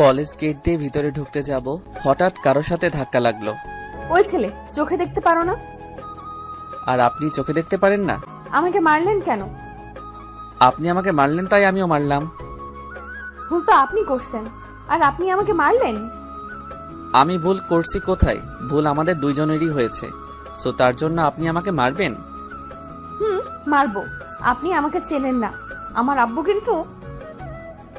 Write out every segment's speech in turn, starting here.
College gate দিয়ে ভিতরে ঢুকতে যাব, হঠাৎ কারোর সাথে ধাক্কা লাগলো। ওই ছেলে, চোখে দেখতে পারো না? আর আপনি চোখে দেখতে পারেন না? আমাকে মারলেন কেন? আপনি আমাকে মারলেন তাই আমিও মারলাম। ভুল তো আপনি করছেন, আর আপনি আমাকে মারলেন। আমি ভুল করছি কোথায়? ভুল আমাদের দুইজনেরই হয়েছে, সো তার জন্য আপনি আমাকে মারবেন? মারবো। আপনি আমাকে চেনেন না। আমার আব্বু কিন্তু।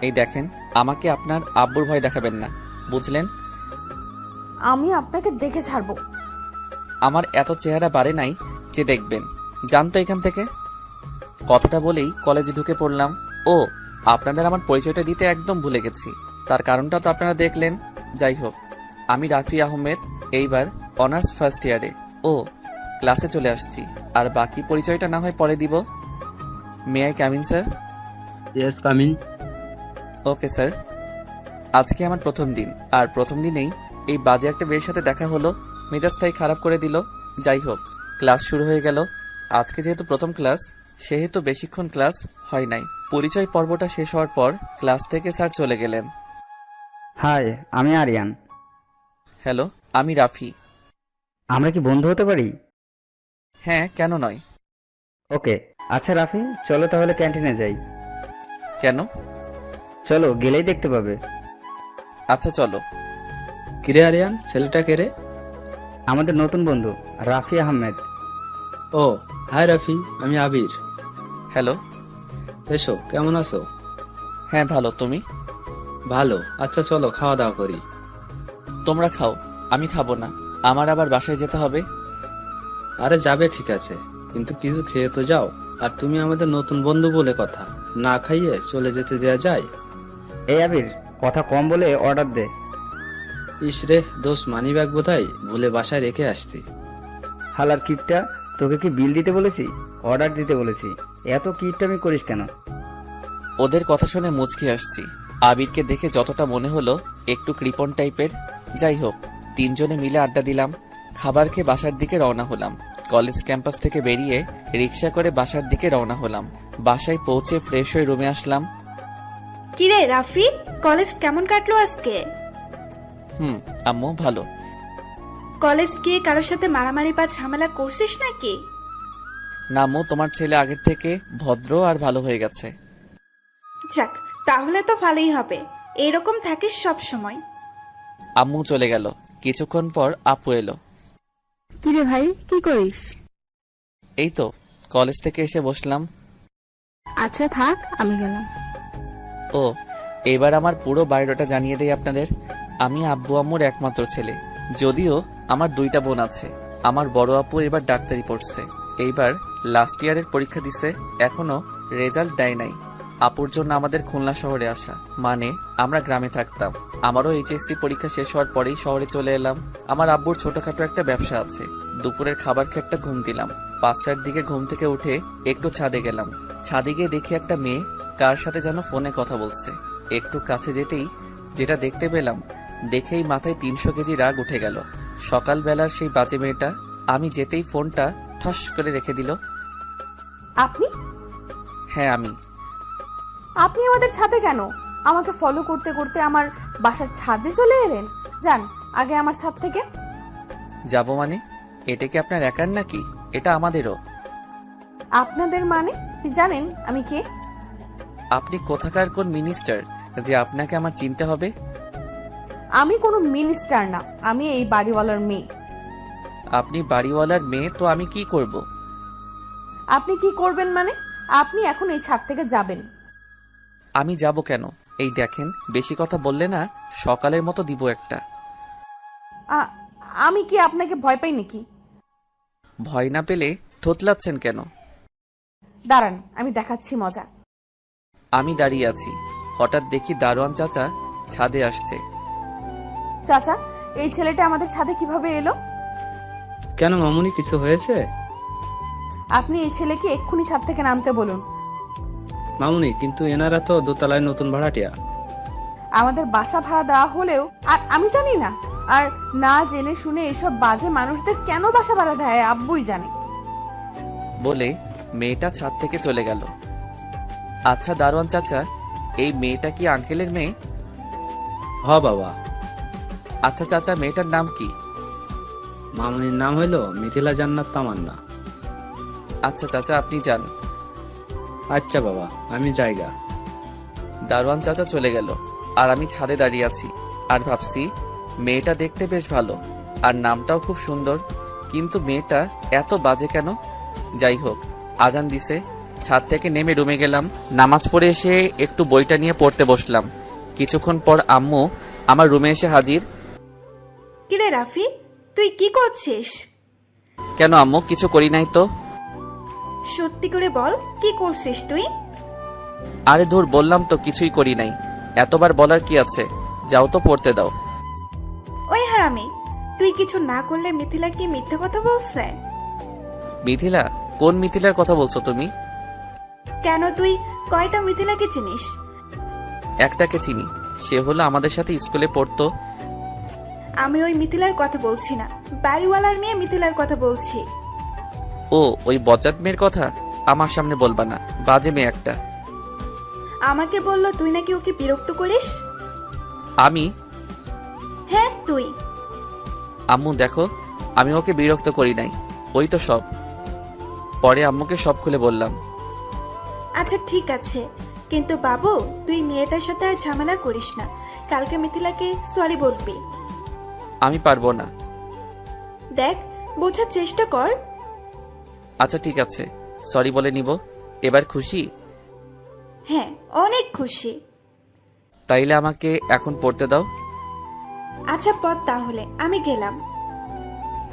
এই দেখেন, আমাকে আপনার আব্বুর ভয় দেখাবেন না, বুঝলেন? আমি আপনাকে দেখে ছাড়বো। আমার এত চেহারা বাড়ে নাই যে দেখবেন। জানতো এখান থেকে। কথাটা বলেই কলেজে ঢুকে পড়লাম। ও, আপনাদের আমার পরিচয়টা দিতে একদম ভুলে গেছি। তার কারণটা তো আপনারা দেখলেন। যাই হোক, আমি রাফি আহমেদ, এইবার অনার্স ফার্স্ট ইয়ারে। ও, ক্লাসে চলে আসছি। আর বাকি পরিচয়টা না হয় পরে দিব। May I come in sir? Yes, come in. Okay sir. আজকে আমার প্রথম দিন, আর প্রথম দিনেই এই বাজে একটা মেয়ের সাথে দেখা হলো, মেজাজটাই খারাপ করে দিল। যাই হোক, ক্লাস শুরু হয়ে গেল। আজকে যেহেতু প্রথম ক্লাস, সেহেতু বেশিক্ষণ ক্লাস হয় নাই। পরিচয় পর্বটা শেষ হওয়ার পর ক্লাস থেকে স্যার চলে গেলেন। হাই, আমি আরিয়ান। হ্যালো, আমি রাফি। আমরা কি বন্ধু হতে পারি? হ্যাঁ, কেন নয়? ওকে। আচ্ছা রাফি, চলো তাহলে ক্যান্টিনে যাই। কেন? চলো, গেলেই দেখতে পাবে। আচ্ছা চলো। কিরে আরিয়ান, ছেলেটা কে রে? আমাদের নতুন বন্ধু রাফি আহমেদ। ও, হাই রাফি, আমি আবির। হ্যালো। এসো, কেমন আছো? হ্যাঁ ভালো, তুমি? ভালো। আচ্ছা চলো খাওয়া দাওয়া করি। তোমরা খাও, আমি খাবো না। আমার আবার বাসায় যেতে হবে। আরে যাবে ঠিক আছে, কিন্তু কিছু খেয়ে তো যাও। আর তুমি আমাদের নতুন বন্ধু বলে কথা, না খাইয়ে চলে যেতে দেয়া যায়? এই আবির, কথা কম বলে অর্ডার দে। ইসরে দোষ, মানি ব্যাগ বোধহয় ভুলে বাসায় রেখে আসছি। হালার কিটটা, তোকে কি বিল দিতে বলেছি? অর্ডার দিতে বলেছি। এত কিটটামি করিস কেন? ওদের কথা শুনে মুচকি আসছি। আবিরকে দেখে যতটা মনে হলো একটু কৃপণ টাইপের। যাই হোক, তিনজনে মিলে আড্ডা দিলাম। খাবার খেয়ে বাসার দিকে রওনা হলাম। কলেজ ক্যাম্পাস থেকে বেরিয়ে রিক্সা করে বাসার দিকে রওনা হলাম। বাসায় পৌঁছে ফ্রেশ হয়ে রুমে আসলাম। কিরে রাফি, কলেজ কেমন কাটলো আজকে? আম্মু ভালো। কলেজ গিয়ে কারোর সাথে মারামারি বা ঝামেলা করছিস নাকি? না আম্মু, তোমার ছেলে আগের থেকে ভদ্র আর ভালো হয়ে গেছে। যাক, তাহলে তো ভালোই হবে। এরকম থাকিস সব সময়। আম্মু চলে গেল। কিছুক্ষণ পর আপু এলো। কিরে ভাই, কি করিস? এই তো কলেজ থেকে এসে বসলাম। আচ্ছা থাক, আমি গেলাম। ও, এবার আমার পুরো বায়োডাটা জানিয়ে দেই আপনাদের। আমি আব্বু আম্মুর একমাত্র ছেলে, যদিও আমার দুইটা বোন আছে। আমার বড় আপু এবার ডাক্তারি পড়ছে, এইবার লাস্ট ইয়ারের পরীক্ষা দিছে, এখনো রেজাল্ট দেয় নাই। আপুর জন্য আমাদের খুলনা শহরে আসা, মানে আমরা গ্রামে থাকতাম। আমারও এইচএসসি পরীক্ষা শেষ হওয়ার পরেই শহরে চলে এলাম। আমার আব্বুর ছোটখাটো একটা ব্যবসা আছে। দুপুরের খাবার খেয়ে একটা ঘুম দিলাম। 5টার দিকে ঘুম থেকে উঠে একটু ছাদে গেলাম। ছাদে গিয়ে দেখি একটা মেয়ে কার সাথে যেন ফোনে কথা বলছে। একটু কাছে যেতেই যেটা দেখতে পেলাম, দেখেই মাথায় 300 কেজি রাগ উঠে গেল। সকালবেলার সেই বাজে মেয়েটা আমি যেতেই ফোনটা ঠস করে রেখে দিল। আপনি? হ্যাঁ আমি। আপনি আমাদের ছাদে কেন? আমাকে ফলো করতে করতে আমার বাসার ছাদে চলে এলেন। যান আগে আমার ছাদ থেকে। যাব মানে? এটা কি আপনার একার নাকি? এটা আমাদেরও। আপনাদের মানে? আপনি জানেন আমি কে? আপনি কোথাকার কোন মিনিস্টার যে আপনাকে আমার চিনতে হবে? আমি কোনো মিনিস্টার না, আমি এই বাড়িওয়ালার মেয়ে। আপনি বাড়িওয়ালার মেয়ে তো আমি কি করব? আপনি কি করবেন মানে? আপনি এখন এই ছাদ থেকে যাবেন। আমি যাব কেন? এই দেখেন, বেশি কথা বললে না সকালের মতো দিব একটা। আমি কি আপনাকে ভয় পাই নাকি? ভয় না পেলে থতলাচ্ছেন কেন? দাঁড়ান, আমি দেখাচ্ছি মজা। আমি দাঁড়িয়ে আছি, হঠাৎ দেখি দারোয়ান চাচা ছাদে আসছে। চাচা, এই ছেলেটা আমাদের ছাদে কিভাবে এলো? কেন মামুনি, কিছু হয়েছে? আপনি এই ছেলেকে এক্ষুনি ছাদ থেকে নামতে বলুন। মামুনি, কিন্তু এনারা তো দোতলায় নতুন ভাড়াটিয়া। আমাদের বাসা ভাড়া দেওয়া হলেও আর আমি জানি না। আর না জেনে শুনে এসব বাজে মানুষদের কেন বাসা ভাড়া দেয় আব্বুই জানে। বলে মেয়েটা ছাদ থেকে চলে গেল। আচ্ছা দারোয়ান চাচা, এই মেয়েটা কি আঙ্কেলের মেয়ে? হ বাবা। আচ্ছা চাচা, মেয়েটার নাম কি? মামুনির নাম হইল মিথিলা জান্নাত তামান্না। আচ্ছা চাচা, আপনি যান। আচ্ছা বাবা, আমি জায়গা। দারোয়ান চাচা চলে গেল, আর আমি ছাদে দাঁড়িয়ে আছি আর ভাবছি মেয়েটা দেখতে বেশ ভালো আর নামটাও খুব সুন্দর, কিন্তু মেয়েটা এত বাজে কেন? যাই হোক, আজান দিছে, ছাদ থেকে নেমে রুমে গেলাম। নামাজ পড়ে এসে একটু বইটা নিয়ে পড়তে বসলাম। কিছুক্ষণ পর আম্মু আমার রুমে এসে হাজির। কিরে রাফি, তুই কি করছিস? কেন আম্মু, কিছু করি নাই তো। সত্যি করে বল, কি করছিস তুই? আরে ধুর, বললাম তো কিছুই করি নাই, এতবার বলার কি আছে, যাও তো পড়তে দাও। ওই হারামি, তুই কিছু না করলে মিথিলা কি মিথ্যে কথা বলছে? মিথিলা? কোন মিথিলার কথা বলছো তুমি? কেন, তুই কয়টা মিথিলাকে চিনিস? একটাকে চিনি, সে হলো আমাদের সাথে স্কুলে পড়তো। আমি ওই মিথিলার কথা বলছি না, বাড়িওয়ালার মেয়ে মিথিলার কথা বলছি। ও, ওই বজ্জাত মেয়ের কথা আমার সামনে বলবা না, বাজে মেয়ে একটা। আমাকে বললো তুই নাকি ওকে বিরক্ত করিস। আমি? হ্যাঁ তুই। আম্মু দেখো, আমি ওকে বিরক্ত করি নাই, ওই তো সব। পরে আম্মুকে সব খুলে বললাম। আচ্ছা ঠিক আছে, কিন্তু বাবু তুই মেয়েটার সাথে আর ঝামেলা করিস না, কালকে মিথিলাকে সরি বলবি। আমি পারবো না। দেখ, বোঝার চেষ্টা কর। আচ্ছা ঠিক আছে, সরি বলে নিব। এবার খুশি? হ্যাঁ, অনেক খুশি। তাইলে আমাকে এখন পড়তে দাও। আচ্ছা পথ, তাহলে আমি গেলাম।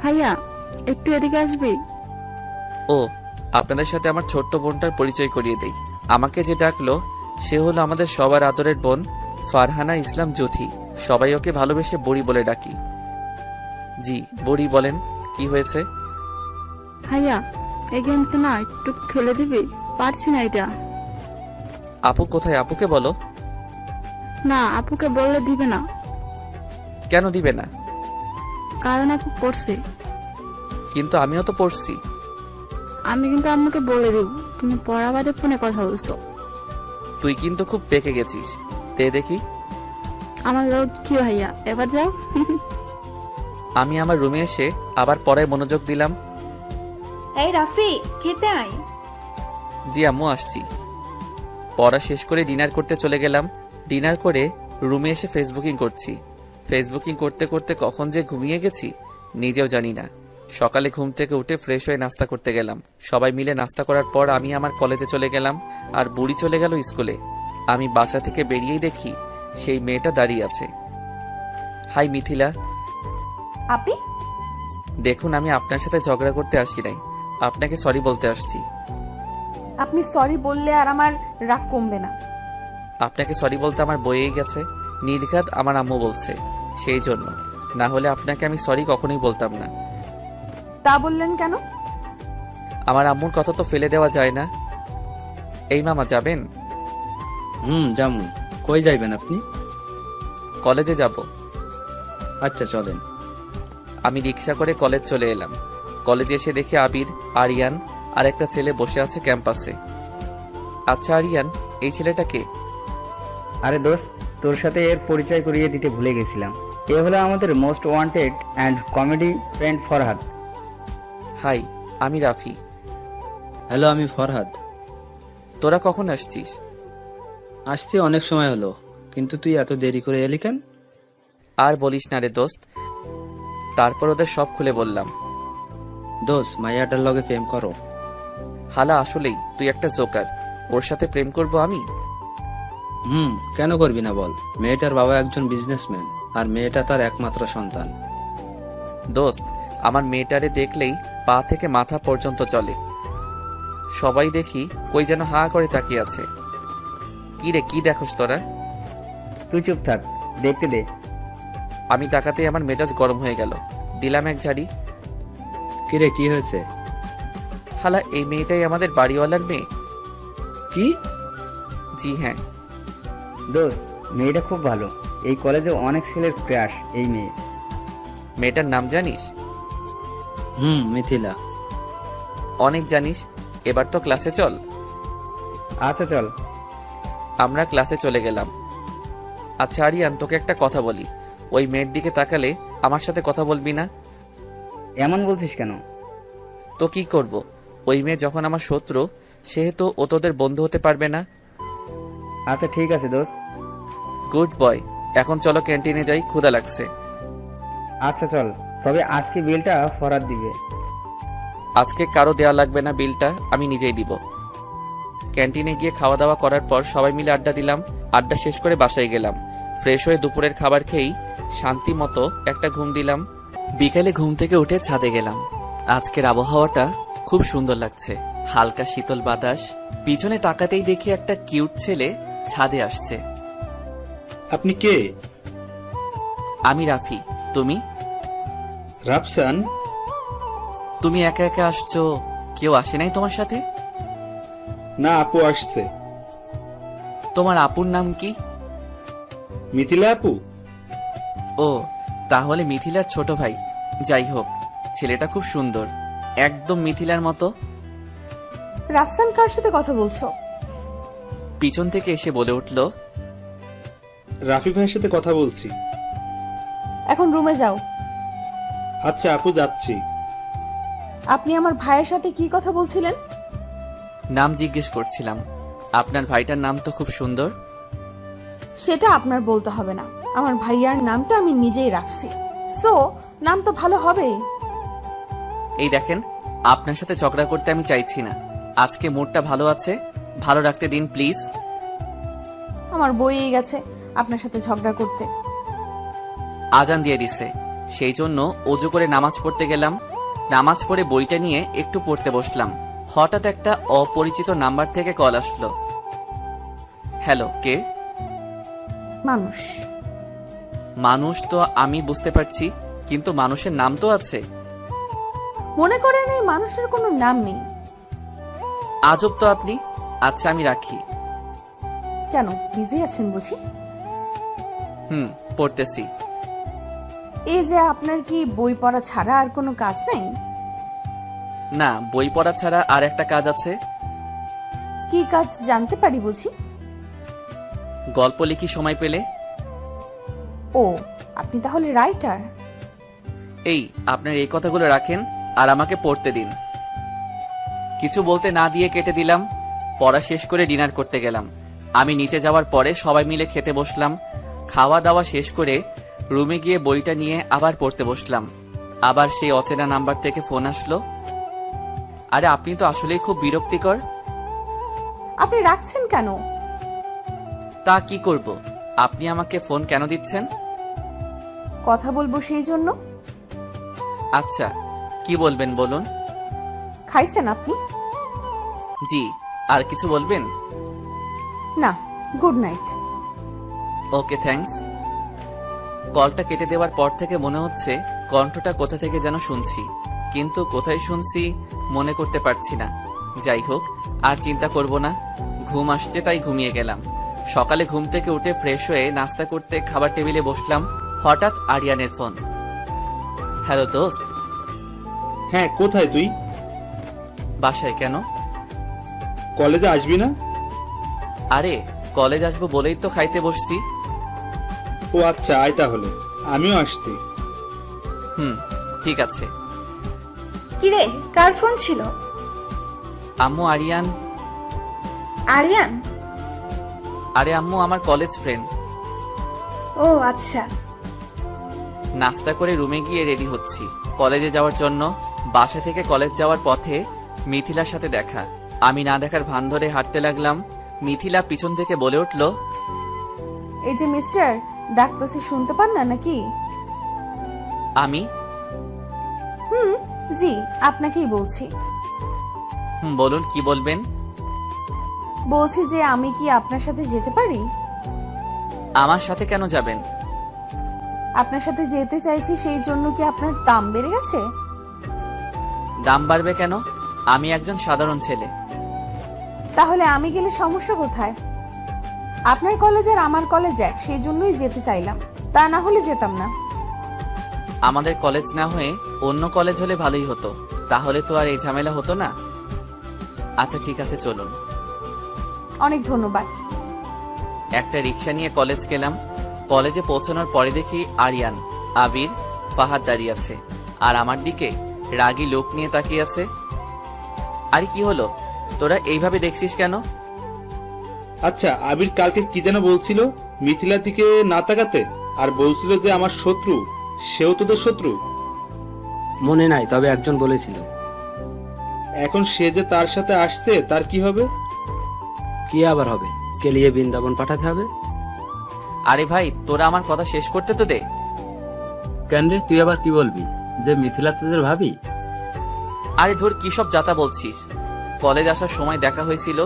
ভাইয়া, একটু এদিকে আসবি? ও, আপনাদের সাথে আমার ছোট্ট বোনটার পরিচয় করিয়ে দেই। আমাকে যে ডাকলো সে হলো আমাদের সবার আদরের বোন ফারহানা ইসলাম জুথি। সবাই ওকে ভালোবেসে বুড়ি বলে ডাকি। জি বুড়ি, বলেন কি হয়েছে? ভাইয়া, এই গেমটা না একটু খেলে দিবি? পারছি না এটা। আপু কোথায়? আপুকে বলো। না, আপুকে বললে দিবে না। কেন দিবে না? কারণ আপু পড়ছে। কিন্তু আমিও তো পড়ছি। আমি কিন্তু আম্মুকে বলে দেব তুমি পড়া বাদে ফোনে কথা বলছো। তুই কিন্তু খুব পেকে গেছিস, তে দেখি। আমার কি ভাইয়া, এবার যাও। আমি আমার রুমে এসে আবার পড়ায় মনোযোগ দিলাম। এই রাফি, খেতে আয়। জি আম্মু, আসছি। পড়া শেষ করে ডিনার করতে চলে গেলাম। ডিনার করে রুমে এসে ফেসবুকিং করছি। ফেসবুকিং করতে করতে কখন যে ঘুমিয়ে গেছি নিজেও জানি না। সকালে ঘুম থেকে উঠে ফ্রেশ হয়ে নাস্তা করতে গেলাম। সবাই মিলে নাস্তা করার পর আমি আমার কলেজে চলে গেলাম, আর বুড়ি চলে গেল স্কুলে। আমি বাসা থেকে বেরিয়েই দেখি সেই মেয়েটা দাঁড়িয়ে আছে। হাই মিথিলা। আপনি? দেখুন, আমি আপনার সাথে ঝগড়া করতে আসি নাই, আপনাকে সরি বলতে আসছি। আপনি সরি বললে আর আমার রাগ কমবে না। আপনাকে সরি বলতে আমার বইয়েই গেছে, নির্ঘাত আমার আম্মু বলছে, সেই জন্য। না হলে আপনাকে আমি সরি কখনোই বলতাম না। তা বললেন কেন? আমার আম্মুর কথা তো ফেলে দেওয়া যায় না। এই মামা, যাবেন? যামু। কই যাইবেন আপনি? কলেজে যাব। আচ্ছা চলেন। আমি রিক্সা করে কলেজ চলে এলাম। কলেজে এসে দেখি আবির, আরিয়ান আর একটা ছেলে বসে আছে ক্যাম্পাসে। আচ্ছা আরিয়ান, এই ছেলেটাকে? আরে দোস্ত, তোর সাথে এর পরিচয় করিয়ে দিতে ভুলে গেছিলাম। এ হলো আমাদের most wanted and comedy friend Farhad. Hi, আমি রাফি। হ্যালো, আমি ফরহাদ। তোরা কখন আসছিস? আসছি অনেক সময় হলো, কিন্তু তুই এত দেরি করে এলি কেন? আর বলিস না রে দোস্ত। তারপর ওদের সব খুলে বললাম। দোষ, মাইয়াটার লগে প্রেম করো? হালা, আসলেই তুই একটা জোকার। ওর সাথে প্রেম করব আমি? কেন করবি না বল? মেয়েটার বাবা একজন বিজনেসম্যান, আর মেয়েটা তার একমাত্র সন্তান। দোস্ত, আমার মেয়েটারে দেখলেই পা থেকে মাথা পর্যন্ত চলে। সবাই দেখি কই যেন হা করে তাকিয়ে আছে। কি রে, কি দেখোস তোরা? তুই চুপ থাক, দেখতে দে। আমি তাকাতেই আমার মেজাজ গরম হয়ে গেল। দিলাম এক ঝাড়ি। কিরে, কি হয়েছে? হালা, এই মেয়েটাই আমাদের বাড়িওয়ালার মেয়ে। কি? জি হ্যাঁ। দোস্ত, মেয়েটা খুব ভালো। এই কলেজে অনেক ছেলের ক্রাশ এই মেয়ে। মেয়েটার নাম জানিস? মিথিলা। অনেক জানিস, এবার তো ক্লাসে চল। আচ্ছা চল। আমরা ক্লাসে চলে গেলাম। আচ্ছা আরিয়ান, তোকে একটা কথা বলি, ওই মেয়ের দিকে তাকালে আমার সাথে কথা বলবি না? এমন বলছিস কেন? তো কি করব? ওই মেয়ে যখন আমার শত্রু, সেহেতু ও তোদের বন্ধু হতে পারবে না। আচ্ছা ঠিক আছে দোস্ত। Good boy. এখন চলো ক্যান্টিনে যাই, ক্ষুধা লাগছে। আচ্ছা চল, তবে আজকে বিলটা ফরাদ দিবে। আজকে কারো দেওয়া লাগবে না, বিলটা আমি নিজেই দিব। ক্যান্টিনে গিয়ে খাওয়া দাওয়া করার পর সবাই মিলে আড্ডা দিলাম। আড্ডা শেষ করে বাসায় গেলাম। ফ্রেশ হয়ে দুপুরের খাবার খেয়েই শান্তি মতো একটা ঘুম দিলাম। বিকালে ঘুম থেকে উঠে ছাদে গেলাম। আজকের আবহাওয়াটা খুব সুন্দর লাগছে, হালকা শীতল বাতাস। পিছনে তাকাতেই দেখি একটা কিউট ছেলে ছাদে আসছে। আপনি কে? আমি রাফি। তুমি? রাফসান। তুমি একা একা আসছো, কেউ আসে নাই তোমার সাথে? না, আপু আসছে। তোমার আপুর নাম কি? মিথিলা আপু। ও, তাহলে মিথিলার ছোট ভাই। যাই হোক, ছেলেটা খুব সুন্দর, একদম মিথিলার মতো। রাফসান কার সাথে কথা বলছো? পিছন থেকে এসে বলে উঠল, রাফি ভাইয়ের সাথে কথা বলছি। এখন রুমে যাও। আচ্ছা আপু, যাচ্ছি। আপনি আমার ভাইয়ের সাথে কি কথা বলছিলেন? নাম জিজ্ঞেস করছিলাম। আপনার ভাইটার নাম তো খুব সুন্দর। সেটা আপনার বলতে হবে না, আমার ভাইয়ার নামটা আমি নিজেই রাখছি, সো নাম তো ভালো হবেই। এই দেখেন, আপনার সাথে ঝগড়া করতে আমি চাইছি না। আজকে মুডটা ভালো আছে, ভালো রাখতে দিন প্লিজ। আমার বইই গেছে আপনার সাথে ঝগড়া করতে। আজান দিয়ে দিছে, সেই জন্য অজু করে নামাজ পড়তে গেলাম। নামাজ পড়ে বইটা নিয়ে একটু পড়তে বসলাম। হঠাৎ একটা অপরিচিত নাম্বার থেকে কল আসলো। হ্যালো, কে? মানুষ। মানুষ তো আমি বুঝতে পারছি, কিন্তু মানুষের নাম তো আছে। মনে করেন এই মানুষটার কোনো নাম নেই। আজব তো আপনি। আচ্ছা আমি রাখি। কেন, বিজি আছেন বুঝি? পড়তেছি। এই যে আপনার কি বই পড়া ছাড়া আর কোনো কাজ নাই? না, বই পড়া ছাড়া আর একটা কাজ আছে। কি কাজ জানতে পারি বুঝি? গল্প লিখি সময় পেলে। ও, আপনি তাহলে রাইটার? এই, আপনার এই কথাগুলো রাখেন আর আমাকে পড়তে দিন। কিছু বলতে না দিয়ে কেটে দিলাম। পড়া শেষ করে ডিনার করতে গেলাম। আমি নিচে যাওয়ার পরে সবাই মিলে খেতে বসলাম। খাওয়া দাওয়া শেষ করে রুমে গিয়ে বইটা নিয়ে আবার পড়তে বসলাম। আবার সেই অচেনা নাম্বার থেকে ফোন আসলো। আরে আপনি তো আসলেই খুব বিরক্তিকর। আপনি রাখছেন কেন? তা কি করব? আপনি আমাকে ফোন কেন দিচ্ছেন? কথা বলবো সেই জন্য। আচ্ছা, কি বলবেন বলুন। খাইছেন আপনি? জি। আর কিছু বলবেন? না, গুড নাইট। ওকে, থ্যাঙ্কস। কলটা কেটে দেওয়ার পর থেকে মনে হচ্ছে কণ্ঠটা কোথা থেকে যেন শুনছি, কিন্তু কোথায় শুনছি মনে করতে পারছি না। যাই হোক, আর চিন্তা করব না। ঘুম আসছে তাই ঘুমিয়ে গেলাম। সকালে ঘুম থেকে উঠে ফ্রেশ হয়ে নাস্তা করতে খাবার টেবিলে বসলাম। হঠাৎ আরিয়ানের ফোন। হ্যালো দোস্ত। হ্যাঁ, কোথায় তুই? বাসায়। কেন? কলেজে আসবি না? আরে কলেজ আসবো বলেই তো খাইতে বসছি। ও আচ্ছা, আয় তাহলে, আমিও আসছি। ঠিক আছে। কিরে, কার ফোন ছিল? আম্মু। আরিয়ান। আরিয়ান? আরে আম্মু, আমার কলেজ ফ্রেন্ড। ও আচ্ছা। নাস্তা করে রুমে গিয়ে রেডি হচ্ছি কলেজে যাওয়ার জন্য। বাসা থেকে কলেজ যাওয়ার পথে মিথিলার সাথে দেখা। আমি না দেখার ভান ধরে হাঁটতে লাগলাম। মিথিলা পিছন থেকে বলে উঠল, এই যে মিস্টার, ডাকতেছি শুনতে পান না নাকি? আমি? জি, আপনাকেই বলছি। বলুন, কি বলবেন? বলছি যে আমি কি আপনার সাথে যেতে পারি? আমার সাথে কেন যাবেন? আপনার সাথে যেতে চাইছি, সেই জন্য কি আপনার দাম বেড়ে গেছে? দাম বাড়বে কেন? আমি একজন সাধারণ ছেলে। তাহলে আমি গেলে সমস্যা কোথায়? আপনার কলেজ আর আমার কলেজ এক, সেই জন্যই যেতে চাইলাম, তা না হলে যেতাম না। আমাদের কলেজ না হয়ে অন্য কলেজ হলে ভালোই হতো, তাহলে তো আর এই ঝামেলা হতো না। আচ্ছা ঠিক আছে চলুন। অনেক ধন্যবাদ। একটা রিক্সা নিয়ে কলেজ গেলাম। কলেজে পৌঁছানোর পরে দেখি আরিয়ান, আবির, ফাহাদ দাঁড়িয়ে আছে আর আমার দিকে রাগী লোক নিয়ে তাকিয়ে আছে। আরে কি হলো, তোরা এইভাবে দেখছিস কেন? আচ্ছা, আবির কালকে কি যেন বলছিল মিথিলার দিকে না তাকাতে, আর বলছিল যে আমার শত্রু, সেও তোদের শত্রু। মনে নাই, তবে একজন বলেছিল। এখন সে যে তার সাথে আসছে, তার কি হবে? কি আবার হবে? কেলিয়ে বৃন্দাবন পাঠাতে হবে। আরে ভাই, তোরা আমার কথা শেষ করতে তো দে। কেন রে, তুই আবার কি বলবি? যে মিথিলা তোদের ভাবি? আরে ধর, কি সব যাতা বলছিস? কলেজ আসার সময় দেখা হয়েছিল,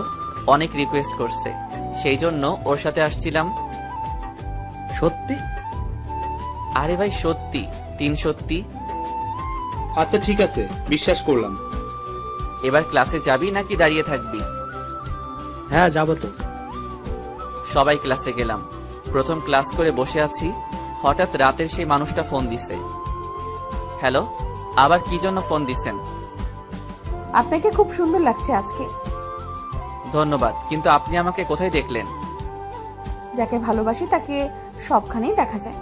অনেক রিকোয়েস্ট করছে, সেই জন্য ওর সাথে আসছিলাম। সত্যি? আরে ভাই সত্যি, 3 সত্যি। আচ্ছা ঠিক আছে, বিশ্বাস করলাম। এবার ক্লাসে যাবি নাকি দাঁড়িয়ে থাকবি? হ্যাঁ যাবো তো। সবাই ক্লাসে গেলাম। প্রথম ক্লাস করে বসে আছি, হঠাৎ রাতের সেই মানুষটা ফোন দিছে। হ্যালো, আবার কি জন্য ফোন দিছেন? আপনাকে খুব সুন্দর লাগছে আজকে। ধন্যবাদ, কিন্তু আপনি আমাকে কোথায় দেখলেন? যাকে ভালোবাসি তাকে সবখানেই দেখা যায়।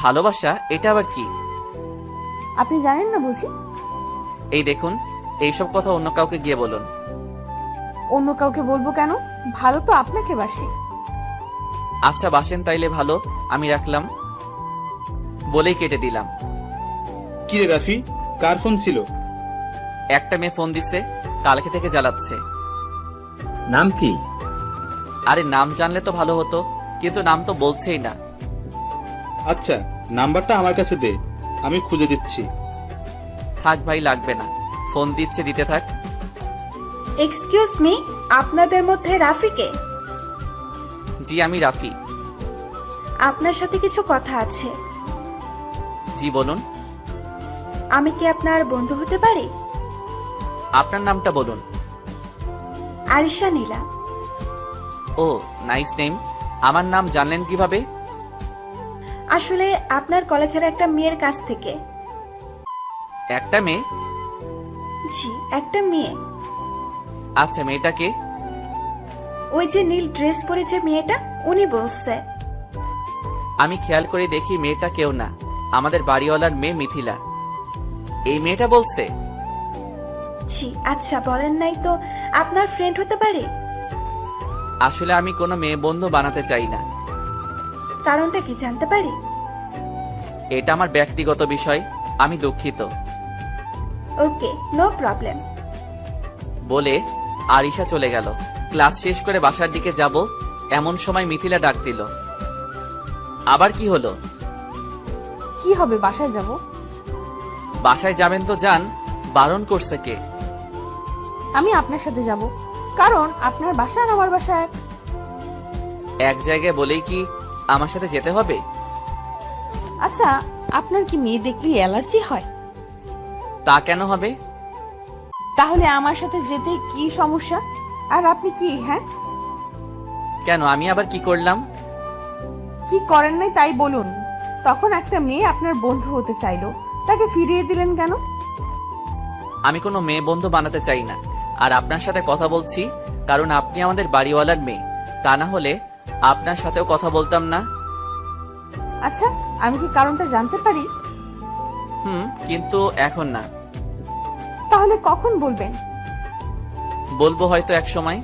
ভালোবাসা, এটা আবার কি? আপনি জানেন না বুঝি? এই দেখুন, এইসব কথা অন্য কাউকে গিয়ে বলুন। অন্য কাউকে বলবো কেন? ভালো তো আপনাকে বাসি। আচ্ছা বাসেন তাইলে ভালো, আমি রাখলাম বলেই কেটে দিলাম। কি রে রাফি, কার ফোন ছিল? একটা মেয়ে ফোন দিছে, কালকে থেকে জ্বালাচ্ছে। নাম কি? আরে নাম জানলে তো ভালো হতো, কিন্তু নাম তো বলছেই না। আচ্ছা, নাম্বারটা আমার কাছে দে, আমি খুঁজে দিচ্ছি। থাক ভাই, লাগবে না, ফোন দিচ্ছে, দিতে থাক। এক্সকিউজ মি, আপনাদের মধ্যে রাফিকে? জি আমি রাফি। আপনার সাথে কিছু কথা আছে। জি বলুন। আমি কি আপনার বন্ধু হতে পারি? আপনার নামটা বলুন। আরিশা নীলা। ও, নাইস নেম। আমার নাম জানলেন কিভাবে? আসলে আপনার কলেজের একটা মেয়ের কাছ থেকে। একটা মেয়ে? জি, একটা মেয়ে। আচ্ছা, মেয়েটাকে? ওই যে নীল ড্রেস পরে যে মেয়েটা, উনি বলছে। আমি খেয়াল করে দেখি মেয়েটা কেউ না, আমাদের বাড়িওয়ালার মেয়ে মিথিলা। এই মেয়েটা বলছে? জি। আচ্ছা বলেন নাই তো, আপনার ফ্রেন্ড হতে পারে? আসলে আমি কোনো মেয়ে বন্ধু বানাতে চাই না। কারণটা কি জানতে পারি? এটা আমার ব্যক্তিগত বিষয়, আমি দুঃখিত। ওকে, নো প্রবলেম। বলে আরিশা চলে গেল। ক্লাস শেষ করে বাসার দিকে যাব, এমন সময় মিথিলা ডাক দিল। আবার কি হলো? কি হবে, বাসায় যাব। বাসায় যাবেন তো যান, বারণ করছে কে? আমি আপনার সাথে যাব, কারণ আপনার বাসা আর আমার বাসা এক। এক জায়গায় বলেই কি আমার সাথে যেতে হবে? আচ্ছা, আপনার কি মেয়ে দেখলেই অ্যালার্জি হয়? তা কেন হবে? তাহলে আমার সাথে যেতে কি সমস্যা? আর আপনি কি, হ্যাঁ? কেন, আমি আবার কি করলাম? কি করেন নাই তাই বলুন। তখন একটা মেয়ে আপনার বন্ধু হতে চাইলো, তাকে ফিরিয়ে দিলেন কেন? আমি কোনো মেয়ে বন্ধু বানাতে চাই না, আর আপনার সাথে কথা বলছি কারণ আপনি আমাদের বাড়িওয়ালার মেয়ে। তা না হলে আপনার সাথেও কথা বলতাম না। আচ্ছা, আমি কি কারণটা জানতে পারি? কিন্তু এখন না। তাহলে কখন বলবেন? বলবো হয়তো এক সময়।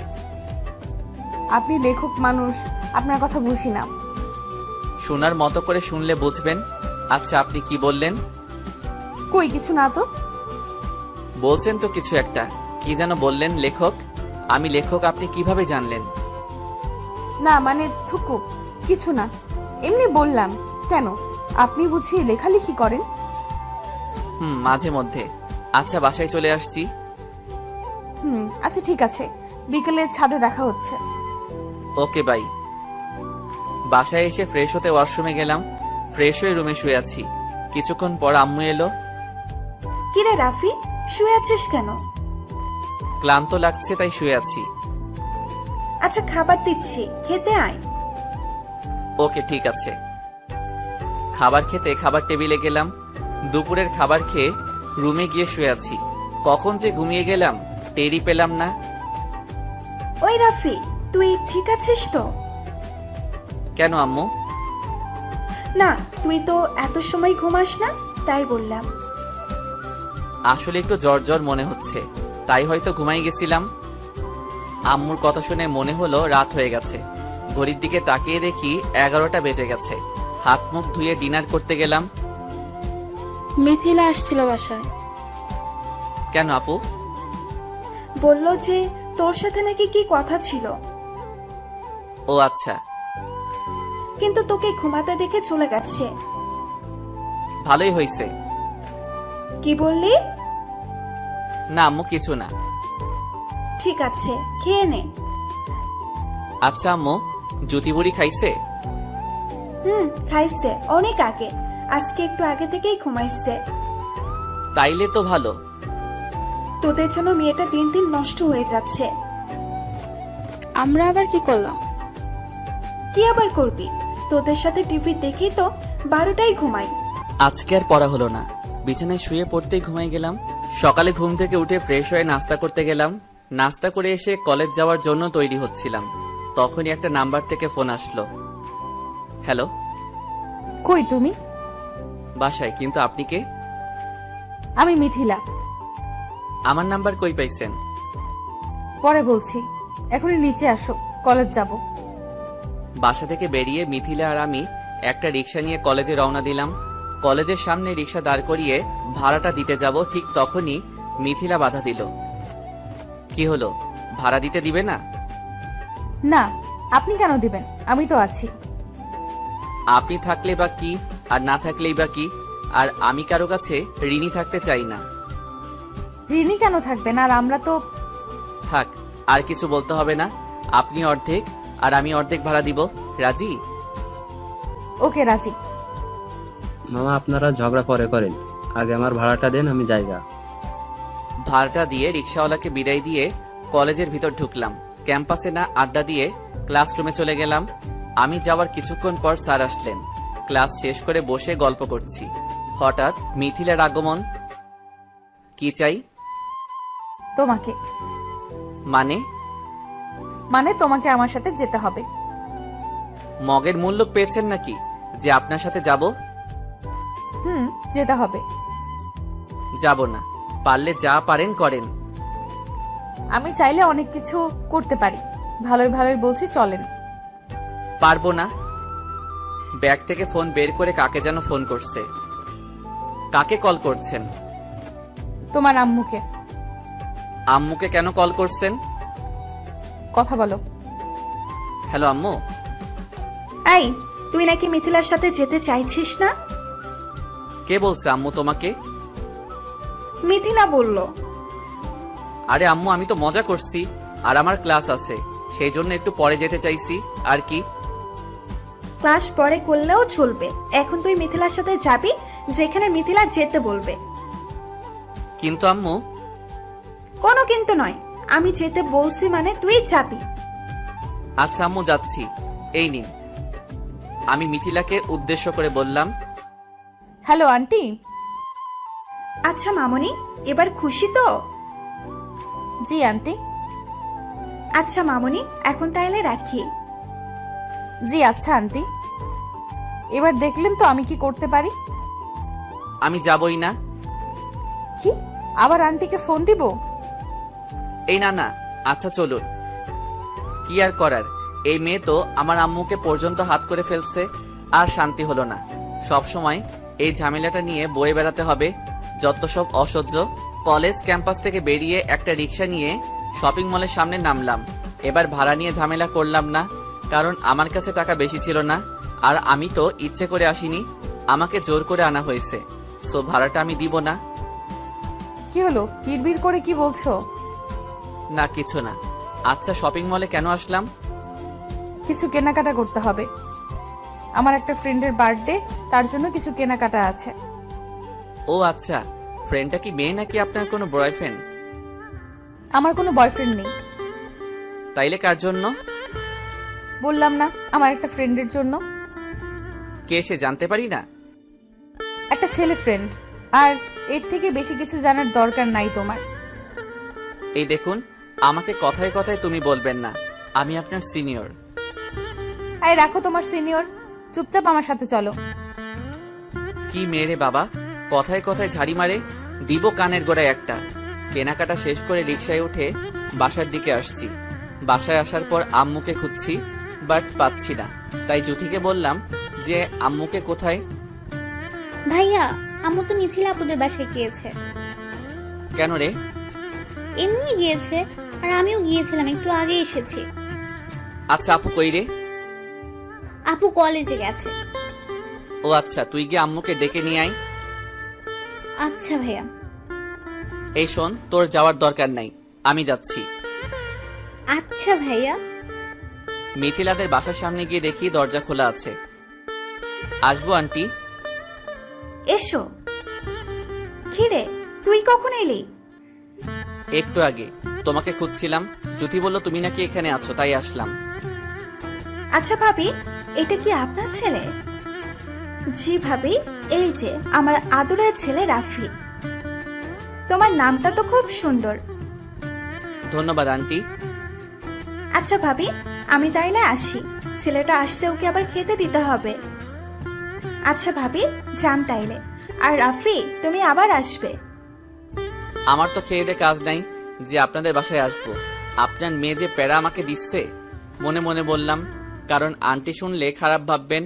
আপনি লেখক মানুষ, আপনার কথা বুঝি না। শোনার মতো করে শুনলে বুঝবেন। আচ্ছা, আপনি কি বললেন? কই কিছু না তো। বলছেন তো কিছু একটা, কি যেন বললেন? লেখক? আমি লেখক আপনি কিভাবে জানলেন? না মানে থুকু, কিছু না, এমনি বললাম। কেন, আপনি বুঝি লেখালেখি করেন? মাঝে মধ্যে। আচ্ছা, বাসায় চলে আসছি। আচ্ছা ঠিক আছে, বিকেলে ছাদে দেখা হচ্ছে। Okay bye. বাসায় এসে ফ্রেশ হতে ওয়াশরুমে গেলাম। ফ্রেশ হয়ে রুমে শুয়ে আছি। কিছুক্ষণ পর আম্মু এলো। কিরে রাফি, শুয়ে আছিস কেন? ক্লান্ত লাগছে তাই শুয়ে আছি। আচ্ছা খাবার দিচ্ছি, খেতে আয়। ওকে ঠিক আছে। খাবার খেতে খাবার টেবিলে গেলাম। দুপুরের খাবার খেয়ে রুমে গিয়ে শুয়ে আছি। কখন যে ঘুমিয়ে গেলাম টেরই পেলাম না। ওই রাফি, তুই ঠিক আছিস তো? কেন আম্মু? না, তুই তো এত সময় ঘুমাস না, তাই বললাম। আসলে একটু জ্বর জ্বর মনে হচ্ছে, তাই হয়তো ঘুমাই গেছিলাম। আম্মুর কথা শুনে মনে হলো রাত হয়ে গেছে। ঘড়ির দিকে তাকিয়ে দেখি 11টা বেজে গেছে। হাত মুখ ধুয়ে ডিনার করতে গেলাম। মিথিলা আসছিল বাসায়। কেন আপু? বলল যে তোর সাথে নাকি কি কথা ছিল, ও আচ্ছা, কিন্তু তোকে ঘুমাতে দেখে চলে গেছে। ভালোই হয়েছে। কি বললি? না আম্মু, কিছু না। ঠিক আছে, খেয়ে নে। আচ্ছা আম্মু, জুতি বুড়ি খাইছে? খাইছে অনেক আগে, আজকে একটু আগে থেকেই ঘুমাইছে। তাইলে তো ভালো। তোদের জন্য মেয়েটা দিন দিন নষ্ট হয়ে যাচ্ছে। আমরা আবার কি করলাম? কি আবার করবি? তোদের সাথে টিভি দেখি তো 12টায় ঘুমাই। আজকে আর পড়া হলো না, বিছানায় শুয়ে পড়তেই ঘুমাই গেলাম। সকালে ঘুম থেকে উঠে ফ্রেশ হয়ে নাস্তা করতে গেলাম। নাস্তা করে এসে কলেজ যাওয়ার জন্য তৈরি হচ্ছিলাম, তখনই একটা নাম্বার থেকে ফোন আসলো। হ্যালো। কই তুমি? বাসায়। কিন্তু আপনি কে? আমি মিথিলা। আমার নাম্বার কই পাইছেন? পরে বলছি, এখনই নিচে আসো, কলেজ যাব। বাসা থেকে বেরিয়ে মিথিলা আর আমি একটা রিক্সা নিয়ে কলেজে রওনা দিলাম। কলেজের সামনে রিক্সা দাঁড় করিয়ে ভাড়াটা দিতে যাব, ঠিক তখনই মিথিলা বাধা দিল। কি হলো, ভাড়া দিতে দিবে না? না, আপনি কেন দিবেন? আমি তো আছি। আপনি থাকলে বা কি, আর না থাকলেই বা কি, আর আমি কারো কাছে ঋণী থাকতে চাই না। ঋণী কেন থাকবেন? আর আমরা তো... থাক, আর কিছু বলতে হবে না। আপনি অর্ধেক আর আমি অর্ধেক ভাড়া দিব। রাজি? ওকে, রাজি। মামা, আপনারা ঝগড়া পরে করেন, আগে আমার ভাড়াটা দেন, আমি জায়গা। ভাড়াটা দিয়ে রিক্সাওয়ালাকে বিদায় দিয়ে কলেজের ভিতর ঢুকলাম। ক্যাম্পাসে না আড্ডা দিয়ে ক্লাসরুমে চলে গেলাম। আমি যাওয়ার কিছুক্ষণ পর স্যার আসলেন। ক্লাস শেষ করে বসে গল্প করছি, হঠাৎ মিথিলার আগমন। কি চাই? তোমাকে। মানে তোমাকে আমার সাথে যেতে হবে। মগের মূল্য পেয়েছেন নাকি যে আপনার সাথে যাব? যেতে হবে। যাব না, পারলে যা পারেন করেন। আমি চাইলে অনেক কিছু করতে পারি। ভালোই ভালোই বলছি, চলেন। পারবো না। ব্যাগ থেকে ফোন বের করে কাকে যেন ফোন করছে। কাকে কল করছেন? তোমার আম্মুকে। আম্মুকে কেন কল করছেন? কথা বলো। হ্যালো আম্মু। এই, তুই নাকি মিথিলার সাথে যেতে চাইছিস না? কে বলছে আম্মু তোমাকে? মিথিলা বলল। আরে আম্মু, আমি তো মজা করছি, আর আমার ক্লাস আছে, সেই জন্য একটু পরে যেতে চাইছি। আর কি? ক্লাস পরে করলেও চলবে, এখন তুই মিথিলার সাথে যাবি যেখানে মিথিলা যেতে বলবে। কিন্তু আম্মু। কোনো কিন্তু নয়, আমি যেতে বলছি মানে তুই যাবি। আচ্ছা আম্মু, যাচ্ছি। এই নিন। আমি মিথিলাকে উদ্দেশ্য করে বললাম। Hello aunty. আচ্ছা মামনি, এবার খুশি তো? জি আন্টি। আচ্ছা মামনি, এখন তাইলে রাখি। জি আচ্ছা আন্টি। এবার দেখলেন তো আমি কি করতে পারি। আমি যাবই না। কি, আবার আন্টিকে ফোন দিব? এই না না, আচ্ছা চলুন। কি আর করার, এই মেয়ে তো আমার আম্মুকে পর্যন্ত হাত করে ফেলছে, আর শান্তি হলো না। সব সময় এই ঝামেলাটা নিয়ে বয়ে বেড়াতে হবে, যত সব অসহ্য। কলেজ ক্যাম্পাস থেকে বেরিয়ে একটা রিক্সা নিয়ে শপিং মলের সামনে নামলাম। এবার ভাড়া নিয়ে ঝামেলা করলাম না, কারণ আমার কাছে টাকা বেশি ছিল না, আর আমি তো ইচ্ছে করে আসিনি, আমাকে জোর করে আনা হয়েছে। সো ভাড়াটা আমি দিব না। কি হলো, বিড়বিড় করে কি বলছো? না কিছু না। আচ্ছা, শপিং মলে কেন আসলাম? কিছু কেনাকাটা করতে হবে। আমার একটা ফ্রেন্ডের বার্থডে, তার জন্য কিছু কেনাকাটা আছে। ও আচ্ছা, ফ্রেন্ডটা কি মেয়ে নাকি আপনার কোনো বয়ফ্রেন্ড? আমার কোনো বয়ফ্রেন্ড নেই। তাইলে কার জন্য? বললাম না, আমার একটা ফ্রেন্ডের জন্য। কে সে জানতে পারি না? একটা ছেলে ফ্রেন্ড, আর এর থেকে বেশি কিছু জানার দরকার নাই তোমার। এই দেখুন, আমাকে কথায় কথায় তুমি বলবেন না, আমি আপনার সিনিয়র। এই রাখো তোমার সিনিয়র, চুপচাপ আমার সাথে চলো। কি মেরে বাবা, কথায় কথায় ঝাড়ি মারে, দিব কানের গোড়ায় একটা। কেনাকাটা শেষ করে রিকশায় উঠে বাসার দিকে আসছি। বাসায় আসার পর আম্মুকে খুঁজছি, বাট পাচ্ছি না। তাই জ্যোতিকে বললাম যে আম্মুকে কোথায়। ভাইয়া, আম্মু তো মিথিলা আপুদের বাসায় গিয়েছে। কেন রে? এমনি গিয়েছে, আর আমিও গিয়েছিলাম, একটু আগে এসেছি। আচ্ছা, আপু কই রে? আপু কলেজে গেছে। ও আচ্ছা, তুই গিয়ে আম্মুকে ডেকে নিয়ে আয়। আচ্ছা ভাইয়া। এই শোন, তোর যাওয়ার দরকার নাই, আমি যাচ্ছি। আচ্ছা ভাইয়া। মিথিলাদের বাসার সামনে গিয়ে দেখি দরজা খোলা আছে। আসবো আন্টি? এসো। খিরে, তুই কখন এলি? একটু আগে তোমাকে খুঁজছিলাম, জ্যোতি বলল তুমি নাকি এখানে আছো, তাই আসলাম। আচ্ছা ভাবি, এটা কি আপনার ছেলে? জি ভাবি, এই যে আমার আদরের ছেলে রাফি। তোমার নামটা তো খুব সুন্দর। ধন্যবাদ আন্টি। আচ্ছা ভাবি, আমি তাইলে আসি, ছেলেটা আসছে, ওকে আবার খেতে দিতে হবে। আচ্ছা ভাবি, যান তাইলে। আর রাফি, তুমি আবার আসবে। আমার তো খেয়ে দে কাজ নাই যে আপনাদের বাসায় আসবো। আপনার মেয়ে যে প্যারা আমাকে দিচ্ছে, মনে মনে বললাম, কারণ আন্টি শুনলে খারাপ ভাববেন।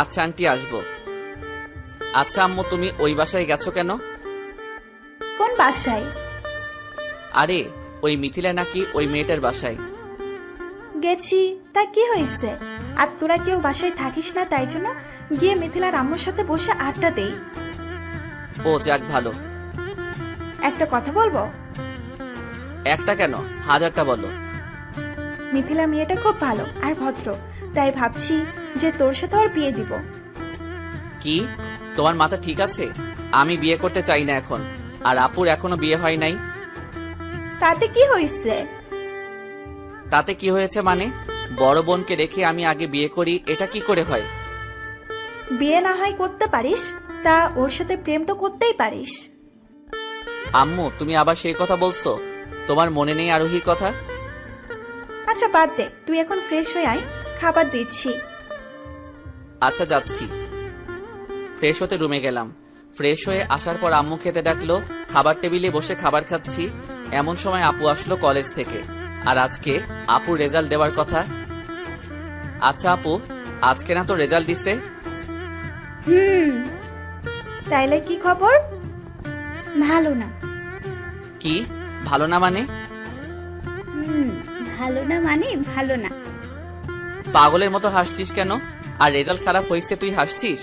আচ্ছা আন্টি, আসবো। আচ্ছা আম্মু, তুমি ওই বাসায় গেছো কেন? কোন বাসায়? আরে ওই মিথিলা নাকি ওই মেয়েটার বাসায়। গেছি, তা কি হয়েছে? আর তোরা কেউ বাসায় থাকিস না, তাই জন্য গিয়ে মিথিলার আম্মুর সাথে বসে আড্ডা দেই। ও যাক ভালো। একটা কথা বলবো? একটা কেন, হাজারটা বলো। মিথিলা মেয়েটা খুব ভালো আর ভদ্র, তাই ভাবছি যে তোর সাথে ওর বিয়ে দিব। কি, তোমার মাথা ঠিক আছে? আমি বিয়ে করতে চাই না এখন, আর আপুর এখনো বিয়ে হয় নাই। তাতে কি হয়েছে? তাতে কি হয়েছে মানে? বড় বোনকে রেখে আমি আগে বিয়ে করি, এটা কি করে হয়? বিয়ে না হয় করতে পারিস, তা ওর সাথে প্রেম তো করতেই পারিস। আম্মু, তুমি আবার সেই কথা বলছো? তোমার মনে নেই আরোহীর কথা? আচ্ছা বাদ দে, তুই এখন ফ্রেশ হয়ে আয়, খাবার দিচ্ছি। আচ্ছা যাচ্ছি। ফ্রেশ হতে রুমে গেলাম। ফ্রেশ হয়ে আসার পর আম্মু খেতে ডাকলো। খাবার টেবিলে বসে খাবার খাচ্ছি, এমন সময় আপু আসলো কলেজ থেকে। আর আজকে আপুর রেজাল্ট দেওয়ার কথা। আচ্ছা আপু, আজকে না তো রেজাল্ট দিছে? তাইলে কি খবর? ভালো না। কি ভালো না মানে? ভালো না মানে ভালো না। পাগলের মতো হাসছিস কেন? আর রেজাল্ট খারাপ হয়েছে তুই হাসছিস?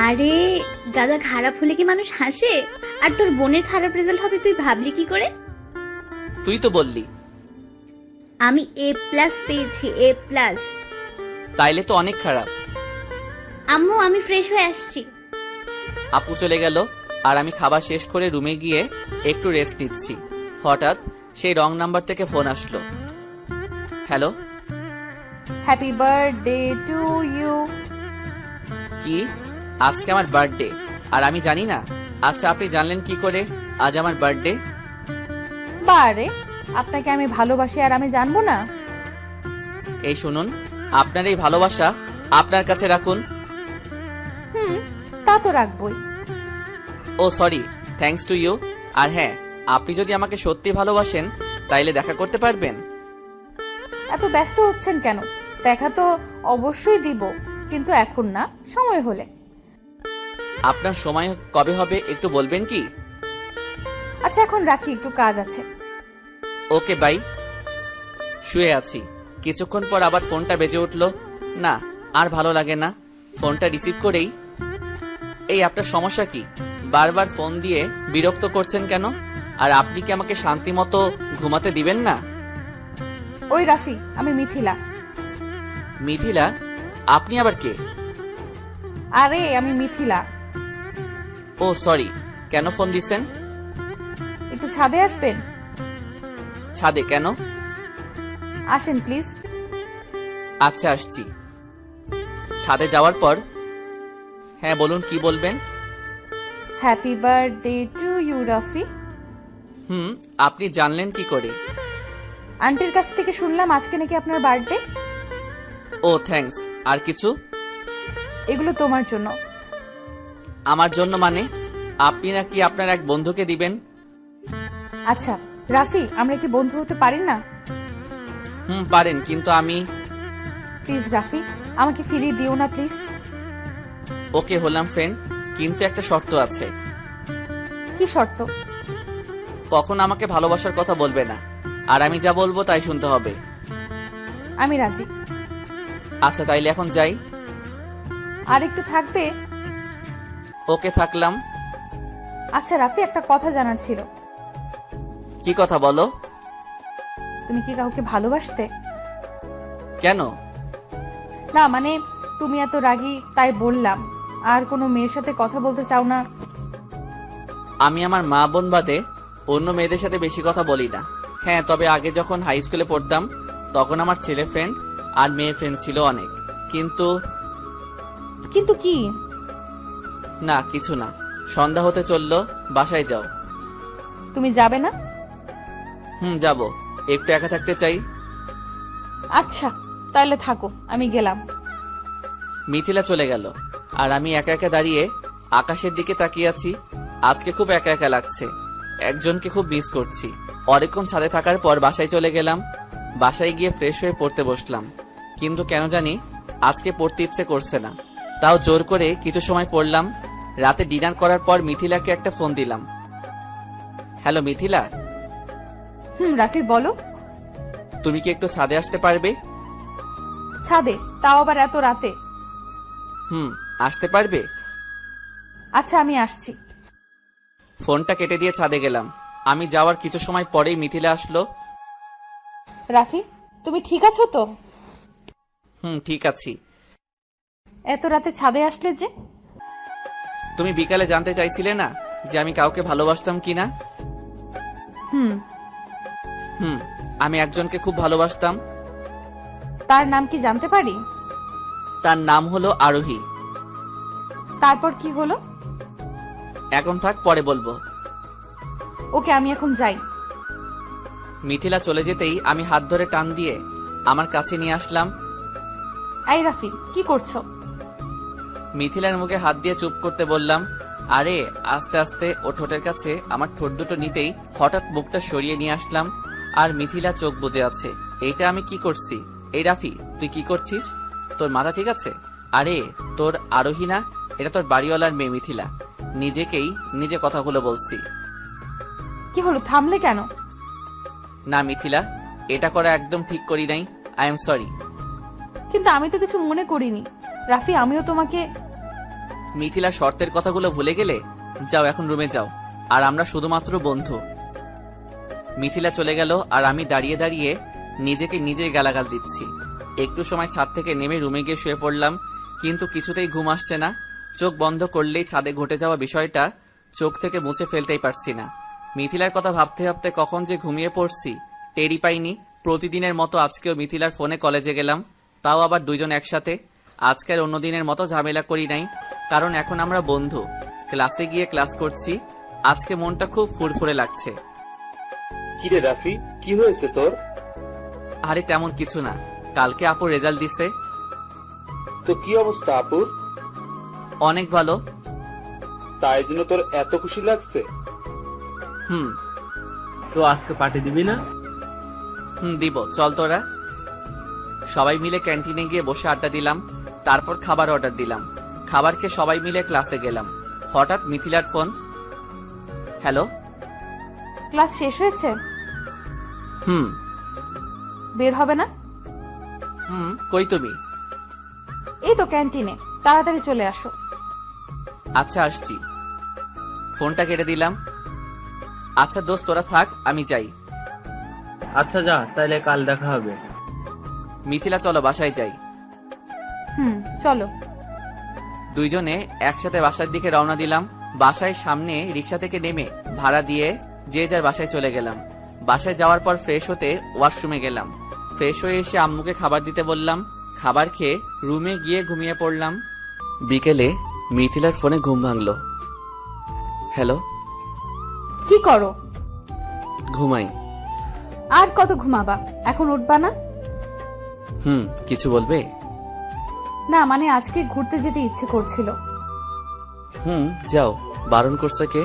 আরে গাদা, খারাপ হলে কি মানুষ হাসে? আর তোর বোনের খারাপ রেজাল্ট হবে তুই ভাবলি কি করে? তুই তো বললি। আমি A+ পেয়েছি, A+। তাইলে তো অনেক খারাপ। আম্মু, আমি ফ্রেশ হয়ে আসছি। আপু চলে গেল, আর আমি খাবার শেষ করে রুমে গিয়ে একটু রেস্ট নিচ্ছি। হঠাৎ সেই রং নাম্বার থেকে ফোন আসলো। Hello. Happy birthday to you. কি, আজকে আমার বার্থডে আর আমি জানি না? আচ্ছা, আপনি জানলেন কি করে আজ আমার বার্থডে? বারে, আপনাকে আমি ভালোবাসি আর আমি জানবো না? এই শুনুন, আপনার এই ভালোবাসা আপনার কাছে রাখুন। তা তো রাখবই। ও সরি, থ্যাঙ্কস টু ইউ। আর হ্যাঁ, আপনি যদি আমাকে সত্যি ভালোবাসেন তাইলে দেখা করতে পারবেন। এত ব্যস্ত হচ্ছেন কেন? দেখা তো অবশ্যই দিব, কিন্তু এখন না, সময় হলে। আপনার সময় কবে হবে একটু বলবেন কি? আচ্ছা এখন রাখি, একটু কাজ আছে। Okay bye. শুয়ে আছি, কিছুক্ষণ পর আবার ফোনটা বেজে উঠলো। না, আর ভালো লাগে না। ফোনটা রিসিভ করেই, এই আপনার সমস্যা কি? বারবার ফোন দিয়ে বিরক্ত করছেন কেন? আর আপনি কি আমাকে শান্তি মতো ঘুমাতে দিবেন না? ওই রাফি, আমি মিথিলা। মিথিলা? আপনি আবার কে? আরে আমি মিথিলা। ও সরি, কেন ফোন দিছেন? একটু ছাদে আসবেন? ছাদে কেন? আসেন প্লিজ। আচ্ছা আসছি। ছাদে যাওয়ার পর হ্যাঁ বলুন, কি বলবেন? Happy birthday to you Rafi. আপনি জানলেন কি করে? আন্টির কাছ থেকে শুনলাম আজকে নাকি আপনার বার্থডে। ও থ্যাঙ্কস। আর কিছু? এগুলো তোমার জন্য। আমার জন্য মানে? আপনি নাকি আপনার এক বন্ধুকে দিবেন? আচ্ছা রাফি, আমরা কি বন্ধু হতে পারি না? পারেন, কিন্তু আমি। প্লিজ রাফি, আমাকে ফিরিয়ে দিও না প্লিজ। ওকে, হলাম ফ্রেন্ড, কিন্তু একটা শর্ত আছে। কি শর্ত? কখন আমাকে ভালোবাসার কথা বলবে না, আর আমি যা বলবো তাই শুনতে হবে। আমি রাজি। আচ্ছা, তাইলে এখন যাই। আর একটু থাকবে? ওকে, থাকলাম। আচ্ছা রাফি, একটা কথা জানার ছিল। কি কথা বলো? তুমি কি কাউকে ভালোবাসতে? কেন? না মানে, তুমি এত রাগী তাই বললাম। আর কোনো মেয়ের সাথে কথা বলতে চাও না? আমি আমার মা বোন বাদে অন্য মেয়েদের সাথে বেশি কথা বলি না। হ্যাঁ, তবে আগে যখন হাই স্কুলে পড়তাম তখন আমার ছেলে ফ্রেন্ড আর মেয়ে ফ্রেন্ড ছিল অনেক। কিন্তু কিন্তু কি? না, কিছু না। সন্ধ্যা হতে চললো, বাসায় যাও। তুমি যাবে না? যাব। একটু একা থাকতে চাই। আচ্ছা তাহলে থাকো, আমি গেলাম। মিথিলা চলে গেল, আর আমি একা একা দাঁড়িয়ে আকাশের দিকে তাকিয়ে আছি। আজকে খুব একা একা লাগছে। একজনকে খুব মিস করছি। অনেকক্ষণ ছাদে থাকার পর বাসায় চলে গেলাম। বাসায় গিয়ে ফ্রেশ হয়ে পড়তে বসলাম, কিন্তু কেন জানি আজকে পড়তে ইচ্ছে করছে না। তাও জোর করে কিছু সময় পড়লাম। রাতে ডিনার করার পর মিথিলাকে একটা ফোন দিলাম। হ্যালো মিথিলা, রাফি বলো। তুমি কি একটু ছাদে আসতে পারবে? ছাদে? তাও আবার এত রাতে? আসতে পারবে? আচ্ছা আমি আসছি। ফোনটা কেটে দিয়ে ছাদে গেলাম। আমি যাওয়ার কিছু সময় পরেই মিথিলা আসলো। রাফি, তুমি ঠিক আছো তো? ঠিক আছি। এত রাতে ছাদে আসলে যে? তুমি বিকালে জানতে চাইছিলে না যে আমি কাউকে ভালোবাসতাম কিনা? হুম। আমি একজনকে খুব ভালোবাসতাম। তার নাম কি জানতে পারি? তার নাম হলো আরোহী। তারপর কি হলো? এখন থাক, পরে বলবো। ওকে, আমি এখন যাই। মিথিলা চলে যেতেই আমি হাত ধরে টান দিয়ে আমার কাছে নিয়ে আসলাম। এই রাফি, কি করছো? মিথিলার মুখে হাত দিয়ে চুপ করতে বললাম। আরে আস্তে আস্তে ও ঠোঁটের কাছে আমার ঠোঁট দুটো নিতেই হঠাৎ মুখটা সরিয়ে নিয়ে আসলাম, আর মিথিলা চোখ বুজে আছে। এইটা আমি কি করছি? এই রাফি, তুই কি করছিস? তোর মাথা ঠিক আছে? আরে তোর আরোহী না, এটা তোর বাড়িওয়ালার মেয়ে মিথিলা। নিজেকেই নিজে কথাগুলো বলছি। কি হলো, থামলে কেন? না মিথিলা, এটা করা একদম ঠিক করি নাই। I am sorry. কিন্তু আমি তো কিছু মনে করিনি রাফি, আমিও তোমাকে। মিথিলা, শর্তের কথাগুলো ভুলে গেলে? যাও, এখন রুমে যাও, আর আমরা শুধুমাত্র বন্ধু। মিথিলা চলে গেল, আর আমি দাঁড়িয়ে দাঁড়িয়ে নিজেকে নিজেই গালাগাল দিচ্ছি। একটু সময় ছাদ থেকে নেমে রুমে গিয়ে শুয়ে পড়লাম, কিন্তু কিছুতেই ঘুম আসছে না। চোখ বন্ধ করলেই ছাদে ঘটে যাওয়া বিষয়টা চোখ থেকে মুছে ফেলতেই পারছি না। মিথিলার কথা ভাবতে ভাবতে কখন যে ঘুমিয়ে পড়ছি টেরই পাইনি। প্রতিদিনের মতো আজকেও মিথিলার ফোনে কলেজে গেলাম, তাও আবার দুইজন একসাথে। আজকের অন্য দিনের মতো ঝামেলা করি নাই, কারণ এখন আমরা বন্ধু। ক্লাসে গিয়ে ক্লাস করছি। আজকে মনটা খুব ফুরফুরে লাগছে। কিরে রাফি, কি হয়েছে তোর? আরে তেমন কিছু না, কালকে আপু রেজাল্ট দিছে। তো কি অবস্থা আপুর? অনেক ভালো। তাই জন্য তোর এত খুশি লাগছে? তো আজকে পার্টি দিবি না? দিব, চল তোরা। সবাই মিলে ক্যান্টিনে গিয়ে বসে আড্ডা দিলাম, তারপর খাবার অর্ডার দিলাম। খাবার খেয়ে সবাই মিলে ক্লাসে গেলাম। হঠাৎ মিথিলার ফোন। হ্যালো। ক্লাস শেষ হয়েছে? বের হবে না? কই তুমি? এই তো ক্যান্টিনে, তাড়াতাড়ি চলে আসো। আচ্ছা আসছি। ফোনটা কেটে দিলাম। আচ্ছা দোস্ত, তোরা থাক, আমি যাই। আচ্ছা যা, তাইলে কাল দেখা হবে। মিথিলা, চলো বাসায় যাই। চলো। দুইজনে একসাথে বাসার দিকে রওনা দিলাম। বাসায় সামনে রিক্সা থেকে নেমে ভাড়া দিয়ে যে যার বাসায় চলে গেলাম। বাসায় যাওয়ার পর ফ্রেশ হতে ওয়াশরুমে গেলাম। ফ্রেশ হয়ে এসে আম্মুকে খাবার দিতে বললাম। খাবার খেয়ে রুমে গিয়ে ঘুমিয়ে পড়লাম। বিকেলে মিথিলার ফোনে ঘুম ভাঙলো। হ্যালো। কি করো? ঘুমাই। আর কত ঘুমাবা? এখন উঠবা না? কিছু বলবে? না মানে আজকে ঘুরতে যেতে ইচ্ছে করছিল। যাও। বারণ করছে কে?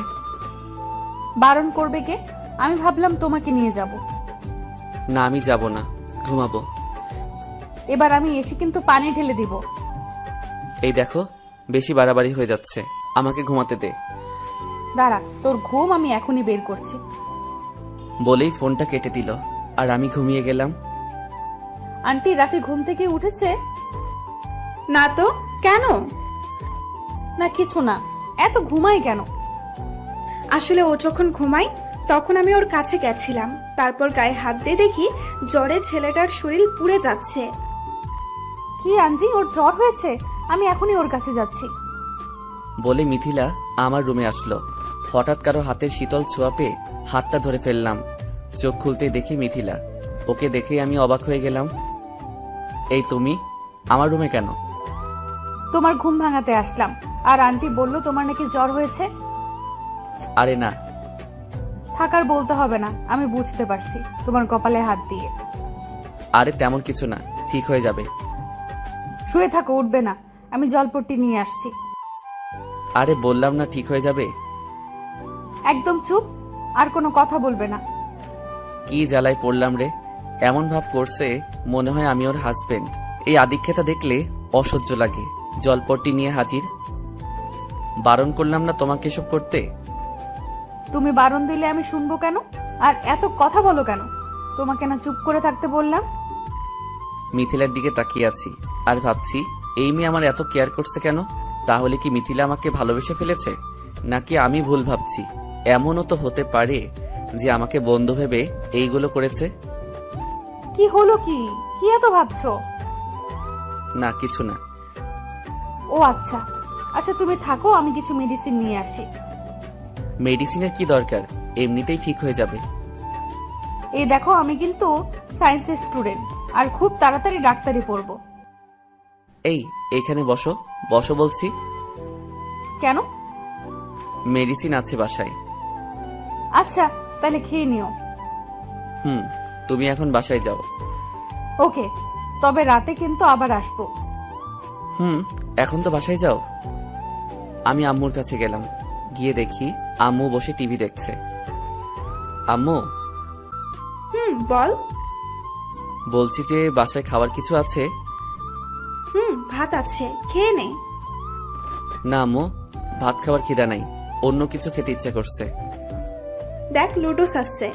বারণ করবে কে? আমি ভাবলাম তোমাকে নিয়ে যাব। না, আমি যাব না, ঘুমাবো। এবার আমি এসে কিন্তু পানি ঢেলে দিব। এই দেখো, বেশি বাড়াবাড়ি হয়ে যাচ্ছে, আমাকে ঘুমাতে দে। দাঁড়া, তোর ঘুম আমি এখনই বের করছি। বলেই ফোনটা কেটে দিল আর আমি ঘুমিয়ে গেলাম। আন্টি, রাফি ঘুম থেকে উঠেছে? না তো, কেন? না কিছু না, এত ঘুমায় কেন? আসলে ও যখন ঘুমায় তখন আমি ওর কাছে গেছিলাম, তারপর গায়ে হাত দিয়ে দেখি জ্বরে ছেলেটার শরীর পুড়ে যাচ্ছে। কি আন্টি, ওর জ্বর হয়েছে? আমি এখনই ওর কাছে যাচ্ছি। বলে মিথিলা আমার রুমে আসলো। হঠাৎ কারো হাতের শীতল ছোঁয়া পেয়ে হাতটা ধরে ফেললাম। চোখ খুলতেই দেখি মিথিলা। ওকে দেখেই আমি অবাক হয়ে গেলাম। এই তুমি আমার রুমে কেন? তোমার ঘুম ভাঙাতে আসলাম। আর আন্টি বলল তোমার নাকি জ্বর হয়েছে। আরে না। থাকার বলতে হবে না, আমি বুঝতে পারছি তোমার কপালে হাত দিয়ে। আরে তেমন কিছু না, ঠিক হয়ে যাবে। শুয়ে থাকো, উঠবে না, আমি জলপট্টি নিয়ে আসছি। আরে বললাম না ঠিক হয়ে যাবে। একদম চুপ, আর কোনো কথা বলবে না। কি জ্বালায় পড়লাম রে। এমন ভাব করছে মনে হয় আমি ওর হাজবেন্ড। এই আদিক্ষেতা দেখলে অসহ্য লাগে। জলপট্টি নিয়ে হাজির। বারণ করলাম না তোমাকে এসব করতে? তুমি বারণ দিলে আমি শুনবো কেন? আর এত কথা বলো কেন? তোমাকে না চুপ করে থাকতে বললাম? মিথিলার দিকে তাকিয়ে আছি আর ভাবছি এই মেয়ে আমার এত কেয়ার করছে কেন? তাহলে কি মিথিলা আমাকে ভালোবেসে ফেলেছে, নাকি আমি ভুল ভাবছি? এমনও তো হতে পারে যে আমাকে বন্ধু ভেবে এইগুলো করেছে। কি হলো? কি কি এত ভাবছো? না কিছু না। ও আচ্ছা আচ্ছা, তুমি থাকো, আমি কিছু মেডিসিন নিয়ে আসি। মেডিসিনের কি দরকার, এমনিতেই ঠিক হয়ে যাবে। এই দেখো, আমি কিন্তু সায়েন্সের স্টুডেন্ট আর খুব তাড়াতাড়ি ডাক্তারি পড়বো। এই এখানে বসো, বসো বলছি। কেন? মেডিসিন আছে বাসায়। আচ্ছা তাহলে খেয়ে নিও। তুমি এখন বাসায় যাও। ওকে, তবে রাতে কিন্তু আবার আসবো। এখন তো বাসায় যাও। আমি আম্মুর কাছে গেলাম। গিয়ে দেখি আম্মু বসে টিভি দেখছে। আম্মু, বল। বলছি যে বাসায় খাবার কিছু আছে? ভাত আছে, খেয়ে নে। না আম্মু, ভাত খাবার খিদা নাই, অন্য কিছু খেতে ইচ্ছা করছে। দেখ, লুডোস আসছে,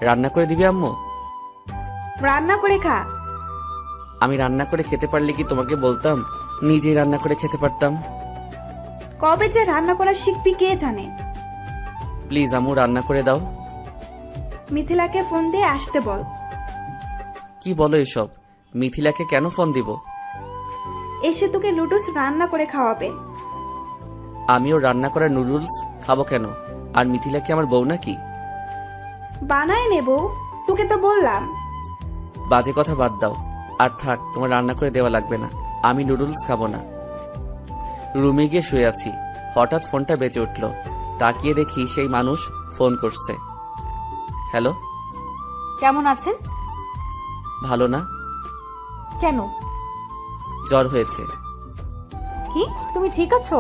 রান্না করে দিবি আম্মু? রান্না করে খা। আমি রান্না করে খেতে পারলে কি তোমাকে বলতাম? নিজেই রান্না করে খেতে পারতাম। কবে যে রান্না করা শিখবি কে জানে। প্লিজ আম্মু, রান্না করে দাও। মিথিলাকে ফোন দিয়ে আসতে বল। কি বলো এসব? মিথিলাকে কেন ফোন দিব? এসে তোকে লুডোস রান্না করে খাওয়াবে। আমিও রান্না করা নুডলস খাবো কেন? আর মিথিলা কি আমার বউ নাকি? বানায় নেব, তোকে তো বললাম। বাজে কথা বাদ দাও। আর থাক, তোমার রান্না করে দেওয়া লাগবে না, আমি নুডলস খাবো না। রুমে গিয়ে শুয়ে আছি, হঠাৎ ফোনটা বেজে উঠল। তাকিয়ে দেখি সেই মানুষ ফোন করছে। হ্যালো। কেমন আছেন? ভালো না। কেন? জ্বর হয়েছে। কি, তুমি ঠিক আছো?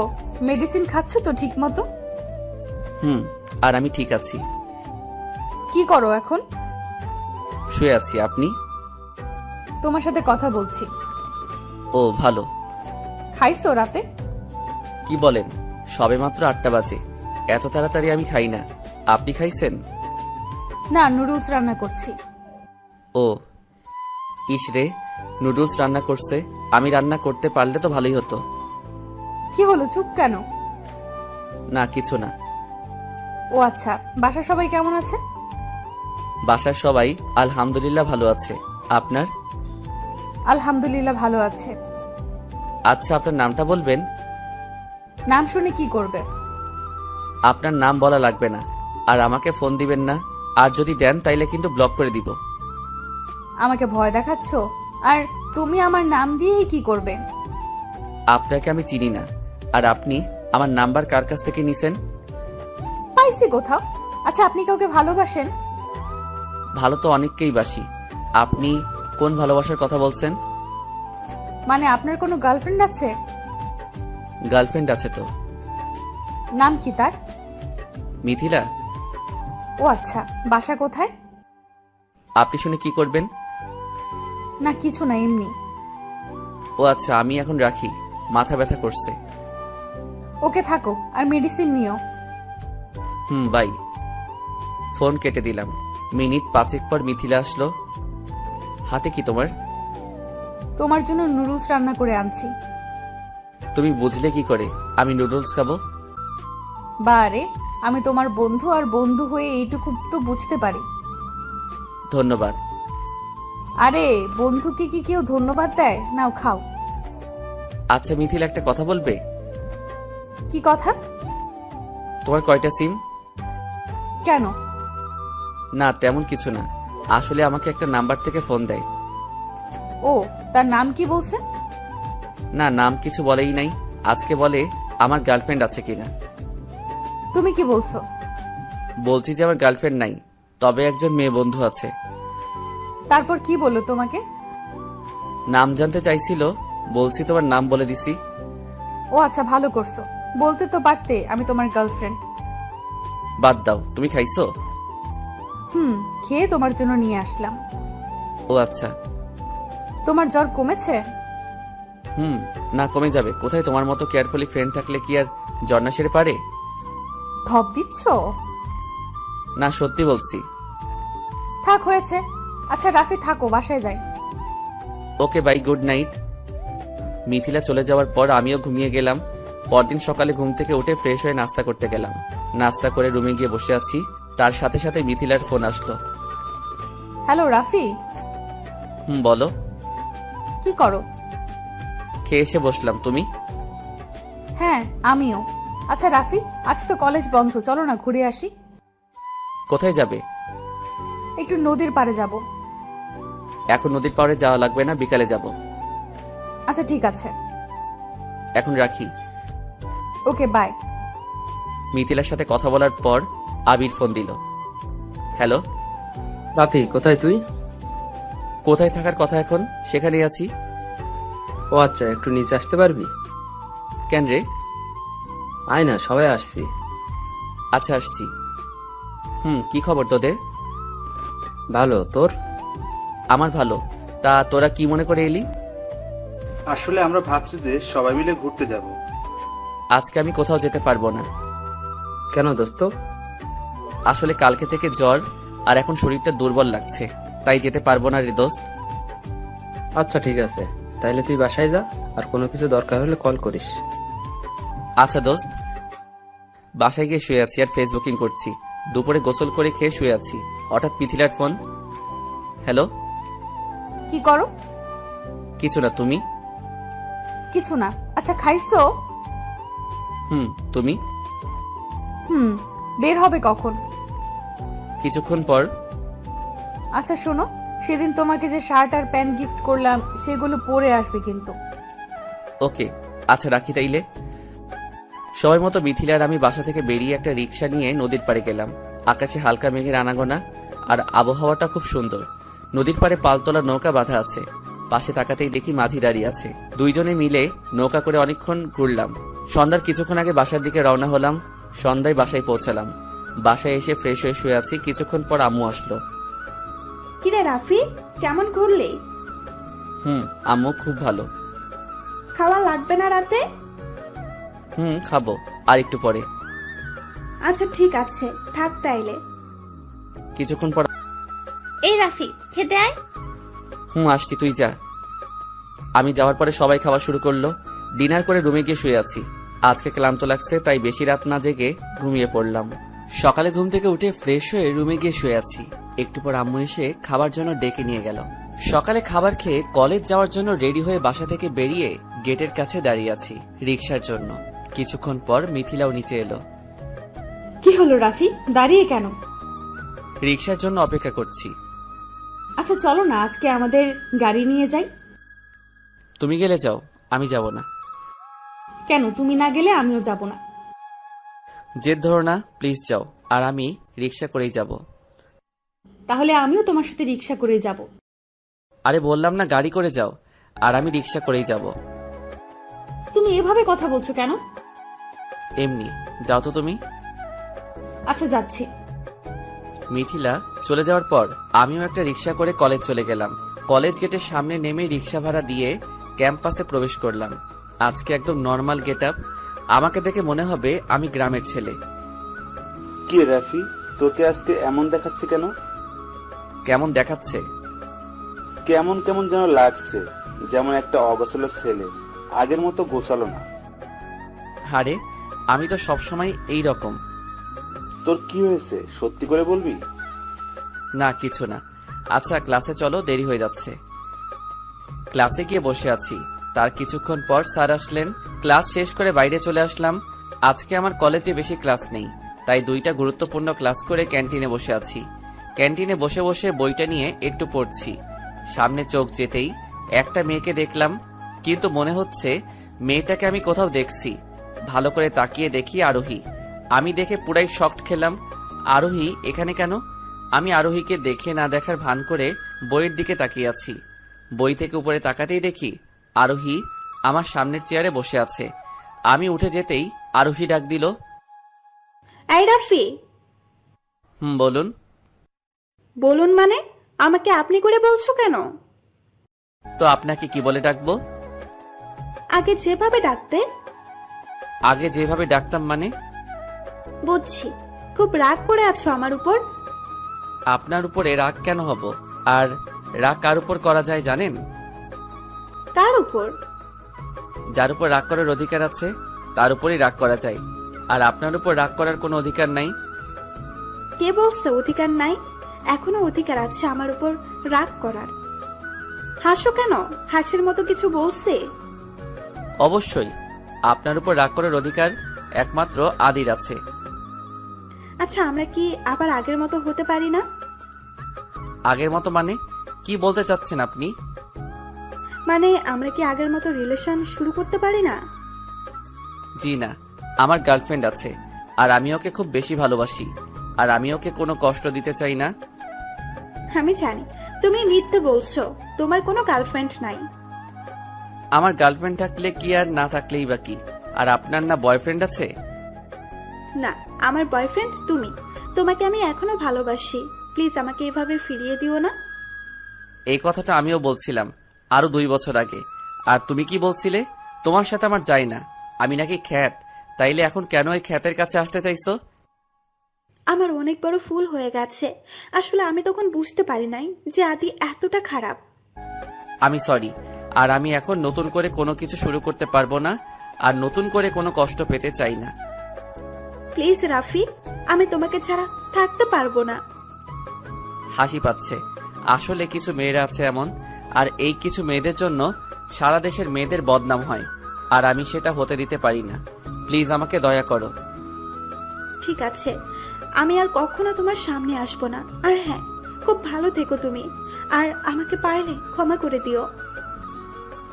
মেডিসিন খাচ্ছ তো ঠিক মতো? আর আমি ঠিক আছি। কি করো এখন? শুয়ে আছি। আপনি? তোমার সাথে কথা বলছি। ও ভালো। খাইছো রাতে? কি বলেন, সবে মাত্র 8টা বাজে, এত তাড়াতাড়ি আমি খাই না। আপনি খাইছেন? না, নুডলস রান্না করছি। ও ইস রে, নুডলস রান্না করছে। আমি রান্না করতে পারলে তো ভালোই হতো। কি হলো, চুপ কেন? না কিছু না। ও আচ্ছা, বাসা সবাই কেমন আছে? বাসার সবাই আলহামদুলিল্লাহ ভালো আছে। আপনার? আলহামদুলিল্লাহ ভালো আছে। আচ্ছা, আপনার নামটা বলবেন? নাম শুনে কি করবে? আপনার নাম বলা লাগবে না, আর আমাকে ফোন দিবেন না। আর যদি দেন তাইলে কিন্তু ব্লক করে দিব। আমাকে ভয় দেখাচ্ছ? আর তুমি আমার নাম দিয়েই কি করবে? আপনাকে আমি চিনি না, আর আপনি আমার নাম্বার কার কাছ থেকে নিছেন? পাইছি কোথাও, আচ্ছা, আপনি কাউকে ভালোবাসেন? ভালো তো অনেককেই বাসি। আপনি কোন ভালোবাসার কথা বলছেন? মানে আপনার কোনো গার্লফ্রেন্ড আছে? গার্লফ্রেন্ড আছে তো। নাম কি তার? মিথিলা। ও আচ্ছা, বাসা কোথায়? আপনি শুনে কি করবেন? না কিছু না, এমনি। ও আচ্ছা, আমি এখন রাখি, মাথা ব্যথা করছে। ওকে, থাকো আর মেডিসিন নিও। বাই। ফোন কেটে দিলাম। মিনিট 5 পর মিথিলা আসলো। হাতে কি তোমার? তোমার জন্য নুডলস রান্না করে আনছি। তুমি বুঝলে কি করে আমি নুডলস খাবো? বারে, আমি তোমার বন্ধু, আর বন্ধু হয়ে এইটুকু তো বুঝতে পারি। ধন্যবাদ। আরে, বন্ধুকে কি কেউ ধন্যবাদ দেয়? নাও খাও। আচ্ছা মিথিলা, একটা কথা বলবে? কি কথা? তোমার কয়টা সিম? কেন? না তেমন কিছু না, আসলে আমাকে একটা নাম্বার থেকে ফোন দেয়। ও, তার নাম কি বলছে? না, নাম কিছু বলেই নাই। আজকে বলে আমার গার্লফ্রেন্ড আছে কিনা। তুমি কি বলছো? বলছি যে আমার গার্লফ্রেন্ড নাই, তবে একজন মেয়ে বন্ধু আছে। তারপর কি বললো তোমাকে? নাম জানতে চাইছিল, বলছি তোমার নাম বলে দিছি। ও আচ্ছা, ভালো করছো। বলতে তো পারতে আমি তোমার গার্লফ্রেন্ড। বাদ দাও, তুমি খাইছো? খেয়ে তোমার জন্য নিয়ে আসলাম। ও আচ্ছা। তোমার জ্বর কমেছে? না, কমে যাবে কোথায়? তোমার মতো কেয়ারফুলি ফ্রেন্ড থাকলে কি আর জ্বর না সেরে পারে? ঢপ দিচ্ছ? না, সত্যি বলছি। থাক, হয়েছে। আচ্ছা রাফি, থাকো, বাসায় যাই। Okay bye, good night. Mithila চলে যাওয়ার পর আমিও ঘুমিয়ে গেলাম। পরদিন সকালে ঘুম থেকে উঠে ফ্রেশ হয়ে নাস্তা করতে গেলাম। নাস্তা করে রুমে গিয়ে বসে আছি, তার সাথে সাথে মিথিলার ফোন আসলো। হ্যালো রাফি। বলো। কি করো? খেয়ে এসে বসলাম, তুমি? হ্যাঁ, আমিও। আচ্ছা রাফি, আজ তো কলেজ বন্ধ, চলো না ঘুরে আসি। কোথায় যাবে? একটু নদীর পাড়ে যাব। এখন নদীর পাড়ে যাওয়া লাগবে না, বিকালে যাব। আচ্ছা ঠিক আছে। এখন রাখি। ওকে, বাই। মিথিলার সাথে কথা বলার পর আবির ফোন দিল। হ্যালো। রাফি, কোথায় তুই? কোথায় থাকার কথা, এখন সেখানেই আছি। ও আচ্ছা, একটু নিচে আসতে পারবি? কেন রে? আয় না, সবাই আসছি। আচ্ছা আসছি। কি খবর তোদের? ভালো, তোর? আমার ভালো। তা তোরা কি মনে করে এলি? আসলে আমরা ভাবছি যে সবাই মিলে ঘুরতে যাব। আজকে আমি কোথাও যেতে পারবো না। কেন দোস্ত? আসলে কালকে থেকে জ্বর, আর এখন শরীরটা দুর্বল লাগছে, তাই যেতে পারবো না রে দোস্ত। আচ্ছা ঠিক আছে, তাইলে তুই বাসায় যা, আর কোনো কিছু দরকার হলে কল করিস। আচ্ছা দোস্ত। বাসায় গিয়ে শুয়ে আছি আর ফেসবুকিং করছি। দুপুরে গোসল করে খেয়ে শুয়ে আছি, হঠাৎ মিথিলার ফোন। হ্যালো। কি করো? কিছু না, তুমি? কিছু না। আচ্ছা, খাইছো? তুমি? বের হবে কখন? কিছুক্ষণ পর। আচ্ছা শোনো, সেদিন তোমাকে যে শার্ট আর প্যান্ট গিফট করলাম সেগুলো পরে আসবে কিন্তু। ওকে, আচ্ছা রাখি তাইলে। সময় মতো মিথিলা আর আমি বাসা থেকে বেরিয়ে একটা রিক্সা নিয়ে নদীর পাড়ে গেলাম। আকাশে হালকা মেঘের আনাগোনা, আর আবহাওয়াটা খুব সুন্দর। নদীর পাড়ে পালতোলা নৌকা বাঁধা আছে। পাশে তাকাতেই দেখি মাঝি দাঁড়িয়ে আছে। দুইজনে মিলে নৌকা করে অনেকক্ষণ ঘুরলাম। সন্ধ্যার কিছুক্ষণ আগে বাসার দিকে রওনা হলাম। সন্ধ্যায় বাসায় পৌঁছালাম। বাসায় এসে ফ্রেশ হয়ে শুয়ে আছি। কিছুক্ষণ পর আম্মু আসলো। কিরে রাফি, কেমন ঘুরলি? আম্মু খুব ভালো। খাওয়া লাগবে না রাতে? খাবো আর একটু পরে। আচ্ছা ঠিক আছে, থাক তাইলে। কিছুক্ষণ পর। এই রাফি, খেতে আয়। আসছি, তুই যা। আমি যাওয়ার পরে সবাই খাওয়া শুরু করলো। ডিনার করে রুমে গিয়ে শুয়ে আছি। আজকে ক্লান্ত লাগছে, তাই বেশি রাত না জেগে ঘুমিয়ে পড়লাম। সকালে ঘুম থেকে উঠে ফ্রেশ হয়ে রুমে গিয়ে শুয়ে আছি। একটু পর আম্মু এসে খাবার জন্য ডেকে নিয়ে গেল। সকালে খাবার খেয়ে কলেজ যাওয়ার জন্য রেডি হয়ে বাসা থেকে বেরিয়ে গেটের কাছে দাঁড়িয়ে আছি রিক্সার জন্য। কিছুক্ষণ পর মিথিলাও নিচে এলো। কি হলো রাফি, দাঁড়িয়ে কেন? রিক্সার জন্য অপেক্ষা করছি। আচ্ছা চলো না, আজকে আমাদের গাড়ি নিয়ে যাই। তুমি গেলে যাও, আমি যাব না। কেন? তুমি না গেলে আমিও যাব না। জেদ ধরো না, প্লিজ যাও। আর আমি রিক্সা করেই যাব। তাহলে আমিও তোমার সাথে রিক্সা করে যাব। আরে বললাম না গাড়ি করে যাও, আর আমি রিক্সা করেই যাব। তুমি এভাবে কথা বলছো কেন? এমনি, যাও তো তুমি। আচ্ছা যাচ্ছি। মিথিলা চলে যাওয়ার পর আমিও একটা রিক্সা করে কলেজ চলে গেলাম। কলেজ গেটের সামনে নেমে রিক্সা ভাড়া দিয়ে ক্যাম্পাসে প্রবেশ করলাম। আজকে একদম নর্মাল গেট আপ, আমাকে দেখে মনে হবে আমি গ্রামের ছেলে। কি রাফি, তোকে আজকে এমন দেখাচ্ছে কেন? কেমন দেখাচ্ছে? কেমন কেমন যেন লাগছে, যেমন একটা অগোছালো ছেলে, আগের মতো গোছালো না। আরে আমি তো সবসময় এই রকম। তোর কি হয়েছে, সত্যি করে বলবি? না কিছু না। আচ্ছা ক্লাসে চলো, দেরি হয়ে যাচ্ছে। ক্লাসে গিয়ে বসে আছি, তার কিছুক্ষণ পর স্যার আসলেন। ক্লাস শেষ করে বাইরে চলে আসলাম। আজকে আমার কলেজে বেশি ক্লাস নেই, তাই 2টা গুরুত্বপূর্ণ ক্লাস করে ক্যান্টিনে বসে আছি। ক্যান্টিনে বসে বসে বইটা নিয়ে একটু পড়ছি। সামনে চোখ যেতেই একটা মেয়েকে দেখলাম, কিন্তু মনে হচ্ছে মেয়েটাকে আমি কোথাও দেখছি। ভালো করে তাকিয়ে দেখি আরোহী। আমি দেখে পুরাই শকড খেলাম। আরোহী এখানে কেন? আমি আরোহীকে দেখে না দেখার ভান করে বইয়ের দিকে তাকিয়ে আছি। বই থেকে উপরে তাকাতেই দেখি আরোহী আমার সামনের চেয়ারে বসে আছে। আমি উঠে যেতেই আরোহী ডাক দিল, এই রাফি। বলুন। বলুন মানে? আমাকে আপনি করে বলছো কেন? তো আপনাকে কি বলে ডাকবো? আগে যেভাবে ডাকতে। আগে যেভাবে ডাকতাম মানে? বুঝছি, খুব রাগ করে আছো আমার উপর। আপনার উপরে রাগ কেন হব? আর রাগ কার উপর করা যায় জানেন? কার উপর? যার উপর রাগ করার অধিকার আছে তার উপরই রাগ করা যায়। আর আপনার উপর রাগ করার কোনো অধিকার নাই। কে বলছে অধিকার নাই? এখনো অধিকার আছে আমার উপর রাগ করার। হাসো কেন? হাসির মতো কিছু বলছে? অবশ্যই আপনার উপর রাগ করার অধিকার একমাত্র আদির আছে। আচ্ছা, আমরা কি আবার আগের মতো হতে পারি না? আগের মতো মানে কি বলতে চাচ্ছেন আপনি? মানে আমরা কি আগের মতো রিলেশন শুরু করতে পারি না? জি না, আমার গার্লফ্রেন্ড আছে, আর আমি ওকে খুব বেশি ভালোবাসি, আর আমি ওকে কোনো কষ্ট দিতে চাই না। আমি জানি তুমি মিথ্যে বলছো, তোমার কোনো গার্লফ্রেন্ড নাই। আমার গার্লফ্রেন্ড থাকলে কি আর না থাকলেই বা কি? আর আপনার না বয়ফ্রেন্ড আছে? না, আমার বয়ফ্রেন্ড তুমি। তোমাকে আমি এখনো ভালোবাসি, প্লিজ আমাকে এভাবে ফিরিয়ে দিও না। এই কথাটা আমিও বলছিলাম আরো 2 বছর আগে। আর তুমি কি বলছিলে? তোমার সাথে আমার যায় না, আমি নাকি খ্যাত। তাইলে এখন কেন এই খ্যাতের কাছে আসতে চাইছো? আমার অনেক বড় ভুল হয়ে গেছে। আসলে আমি তখন বুঝতে পারি নাই যে আদি এতটা খারাপ। আমি সরি। আর আমি এখন নতুন করে কোনো কিছু শুরু করতে পারবো না, আর নতুন করে কোনো কষ্ট পেতে চাই না। প্লিজ রাফি, আমি তোমাকে ছাড়া থাকতে পারবো না। হাসি পাচ্ছে। আসলে কিছু মেয়েরা আছে এমন, আর এই কিছু মেয়েদের জন্য সারা দেশের মেয়েদের বদনাম হয়, আর আমি সেটা হতে দিতে পারি না। প্লিজ আমাকে দয়া করো। ঠিক আছে, আমি আর কখনো তোমার সামনে আসবো না। আর হ্যাঁ, খুব ভালো থেকো তুমি। আর আমাকে পারলে ক্ষমা করে দিও।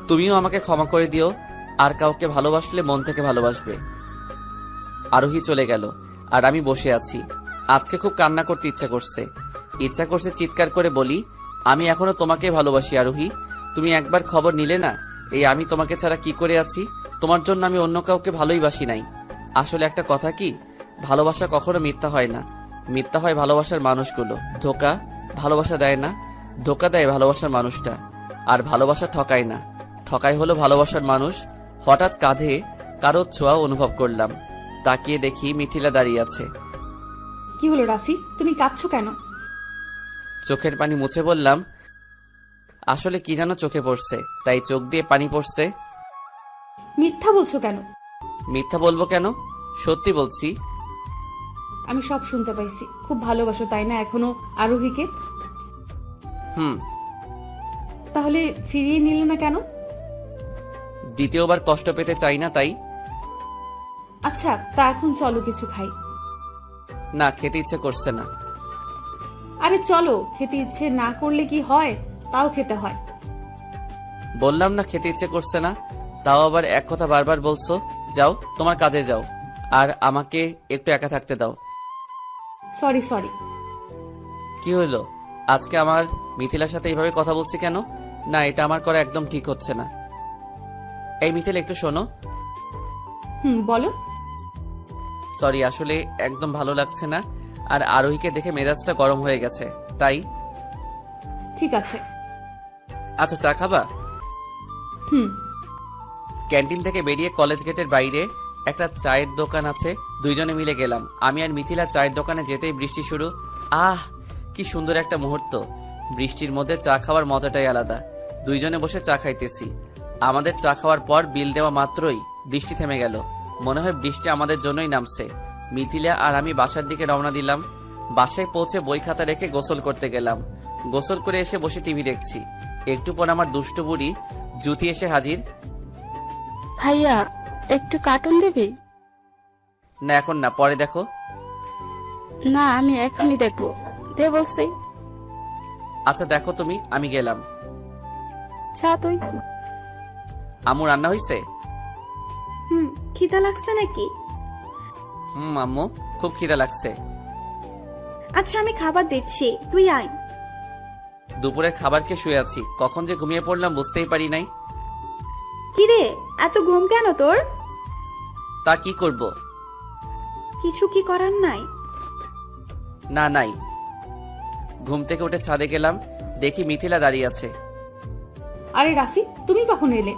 তুমিও আমাকে ক্ষমা করে দিও। আর কাউকে ভালোবাসলে মন থেকে ভালোবাসবে। আরোহী চলে গেল, আর আমি বসে আছি। আজকে খুব কান্না করতে ইচ্ছা করছে চিৎকার করে বলি, আমি এখনো তোমাকে ভালোবাসি আরোহী। তুমি একবার খবর নিলে না এই আমি তোমাকে ছাড়া কি করে আছি? তোমার জন্য আমি অন্য কাউকে ভালোই বাসি নাই। আসলে একটা কথা কি, ভালোবাসা কখনো মিথ্যা হয় না। মিথ্যা হয় ভালোবাসার মানুষগুলো। ধোকা ভালোবাসা দেয় না, ধোকা দেয় ভালোবাসার মানুষটা। আর ভালোবাসা ঠকায় না, ঠকায় হলো ভালোবাসার মানুষ। হঠাৎ কাঁধে কারো ছোঁয়া অনুভব করলাম। তাকিয়ে দেখি মিথিলা দাঁড়িয়ে আছে। কি হলো রাফি, তুমি কাঁদছো কেন? চোখের পানি মুছে বললাম, আসলে কি যেন চোখে পড়ছে, তাই চোখ দিয়ে পানি পড়ছে। মিথ্যা বলছো কেন? মিথ্যা বলবো কেন? সত্যি বলছি। আমি সব শুনতে পাইছি। খুব ভালোবাসো তাই না এখনো আরোহীকে? হুম। তাহলে ফিরিয়ে নিলে না কেন? দ্বিতীয়বার কষ্ট পেতে চাই না তাই। আচ্ছা, তা এখন চলো কিছু খাই। না, খেতে ইচ্ছে করছে না। আরে চলো, খেতে ইচ্ছে না করলে কি হয়, তাও খেতে হয়। বললাম না খেতে ইচ্ছে করছে না, তাও আবার এক কথা বারবার বলছো। যাও, তোমার কাজে যাও, আর আমাকে একটু একা থাকতে দাও। Sorry sorry. কি হলো? আজকে আমার মিথিলার সাথে এইভাবে কথা বলছি কেন? না, এটা আমার করা একদম ঠিক হচ্ছে না। এই মিথিল, একটু শোনো। বলো। সরি, আসলে একদম ভালো লাগছে না, আর আরোহীকে দেখে মেজাজটা গরম হয়ে গেছে, তাই। ঠিক আছে। আচ্ছা, চা খাবা? হুম। ক্যান্টিন থেকে বেরিয়ে কলেজ গেটের বাইরে একটা চায়ের দোকান আছে, দুইজনে মিলে গেলাম। আমি আর মিথিলা চায়ের দোকানে যেতেই বৃষ্টি শুরু। আহ, কি সুন্দর একটা মুহূর্ত। বৃষ্টির মধ্যে চা খাওয়ার মজাটাই আলাদা। দুইজনে বসে চা খাইতেছি। আমাদের চা খাওয়ার পর বিল দেওয়া মাত্রই বৃষ্টি থেমে গেল। মনে হয় বৃষ্টি আমাদের জন্যই নামছে। মিথিলা আর আমি বাসার দিকে রওনা দিলাম। বাসায় পৌঁছে বই খাতা রেখে গোসল করতে গেলাম। গোসল করে এসে বসে টিভি দেখছি। একটু পর আমার দুষ্টু বুড়ি জুথি এসে হাজির। ভাইয়া একটু কার্টুন দিবি? না, এখন না, পরে দেখো। না, আমি এখনই দেখবো, দে বলছি। আচ্ছা দেখো তুমি, আমি গেলাম। চা তুই। আম্মু রান্না হইছে? খিদা লাগছে নাকি? আম্মু, খুব খিদা লাগছে। আচ্ছা আমি খাবার দিচ্ছি, তুই আয়। দুপুরের খাবার খেয়ে শুয়ে আছি, কখন যে ঘুমিয়ে পড়লাম বুঝতেই পারি নাই। কিরে, এত ঘুম কেন তোর? তা কি করব? কিছু কি করার নাই? না, নাই। ঘুম থেকে উঠে ছাদে গেলাম, দেখি মিথিলা দাঁড়িয়ে আছে। আরে রাফি, তুমি কখন এলে?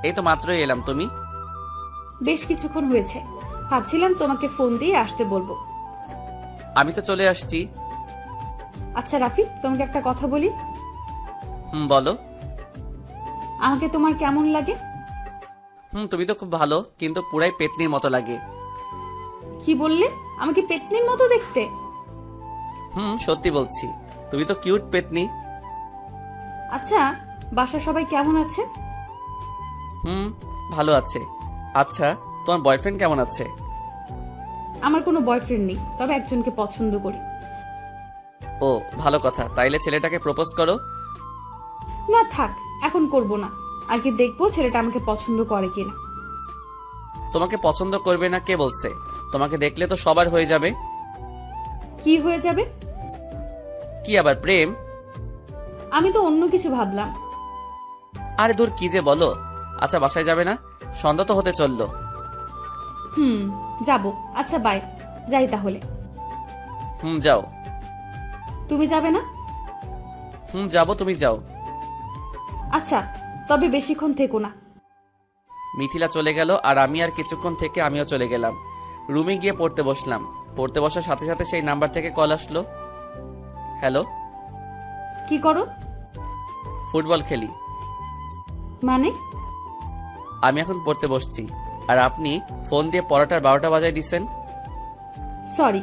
এই তো মাত্রই এলাম। তুমি? বেশ কিছুক্ষণ হয়েছে, ভাবছিলাম তোমাকে ফোন দিয়ে আসতে বলবো। আমি তো চলে আসছি। আচ্ছা রাফি, তোমাকে একটা কথা বলি। বলো। আমাকে তোমার কেমন লাগে? তুমি তো খুব ভালো, কিন্তু পুরাই পেতনির মতো লাগে। কি বললে? আমাকে পেতনির মতো দেখতে? সত্যি বলছি, তুমি তো কিউট পেতনি। আচ্ছা, বাসার সবাই কেমন আছে? ভালো আছে। আচ্ছা, তোমার বয়ফ্রেন্ড কেমন আছে? আমার কোনো বয়ফ্রেন্ড নেই, তবে একজনকে পছন্দ করি। ও, ভালো কথা। তাইলে ছেলেটাকে প্রপোজ করো। না থাক, এখন করব না। আর কি দেখবো ছেলেটা আমাকে পছন্দ করে কিনা। তোমাকে পছন্দ করবে না কে বলছে? তোমাকে দেখলে তো সবার হয়ে যাবে। কি হয়ে যাবে? কি আবার প্রেম? আমি তো অন্য কিছু ভাবলাম। আরে দূর, কি যে বলো। আচ্ছা, বাসায় যাবে না? সন্ধ্যা তো হতে চললো। যাব। আচ্ছা বাই, যাই তাহলে। যাও। তুমি যাবে না? যাবো, তুমি যাও। আচ্ছা, তবে বেশিক্ষণ থেকো না। মিথিলা চলে গেল আর আমি আর কিছুক্ষণ থেকে আমিও চলে গেলাম। রুমে গিয়ে পড়তে বসলাম। পড়তে বসার সাথে সাথে সেই নাম্বার থেকে কল আসলো। হ্যালো। কি করো? ফুটবল খেলি। মানে? আমি এখন পড়তে বসছি, আর আপনি ফোন দিয়ে পড়াটার 12টা বাজায় দিচ্ছেন। সরি।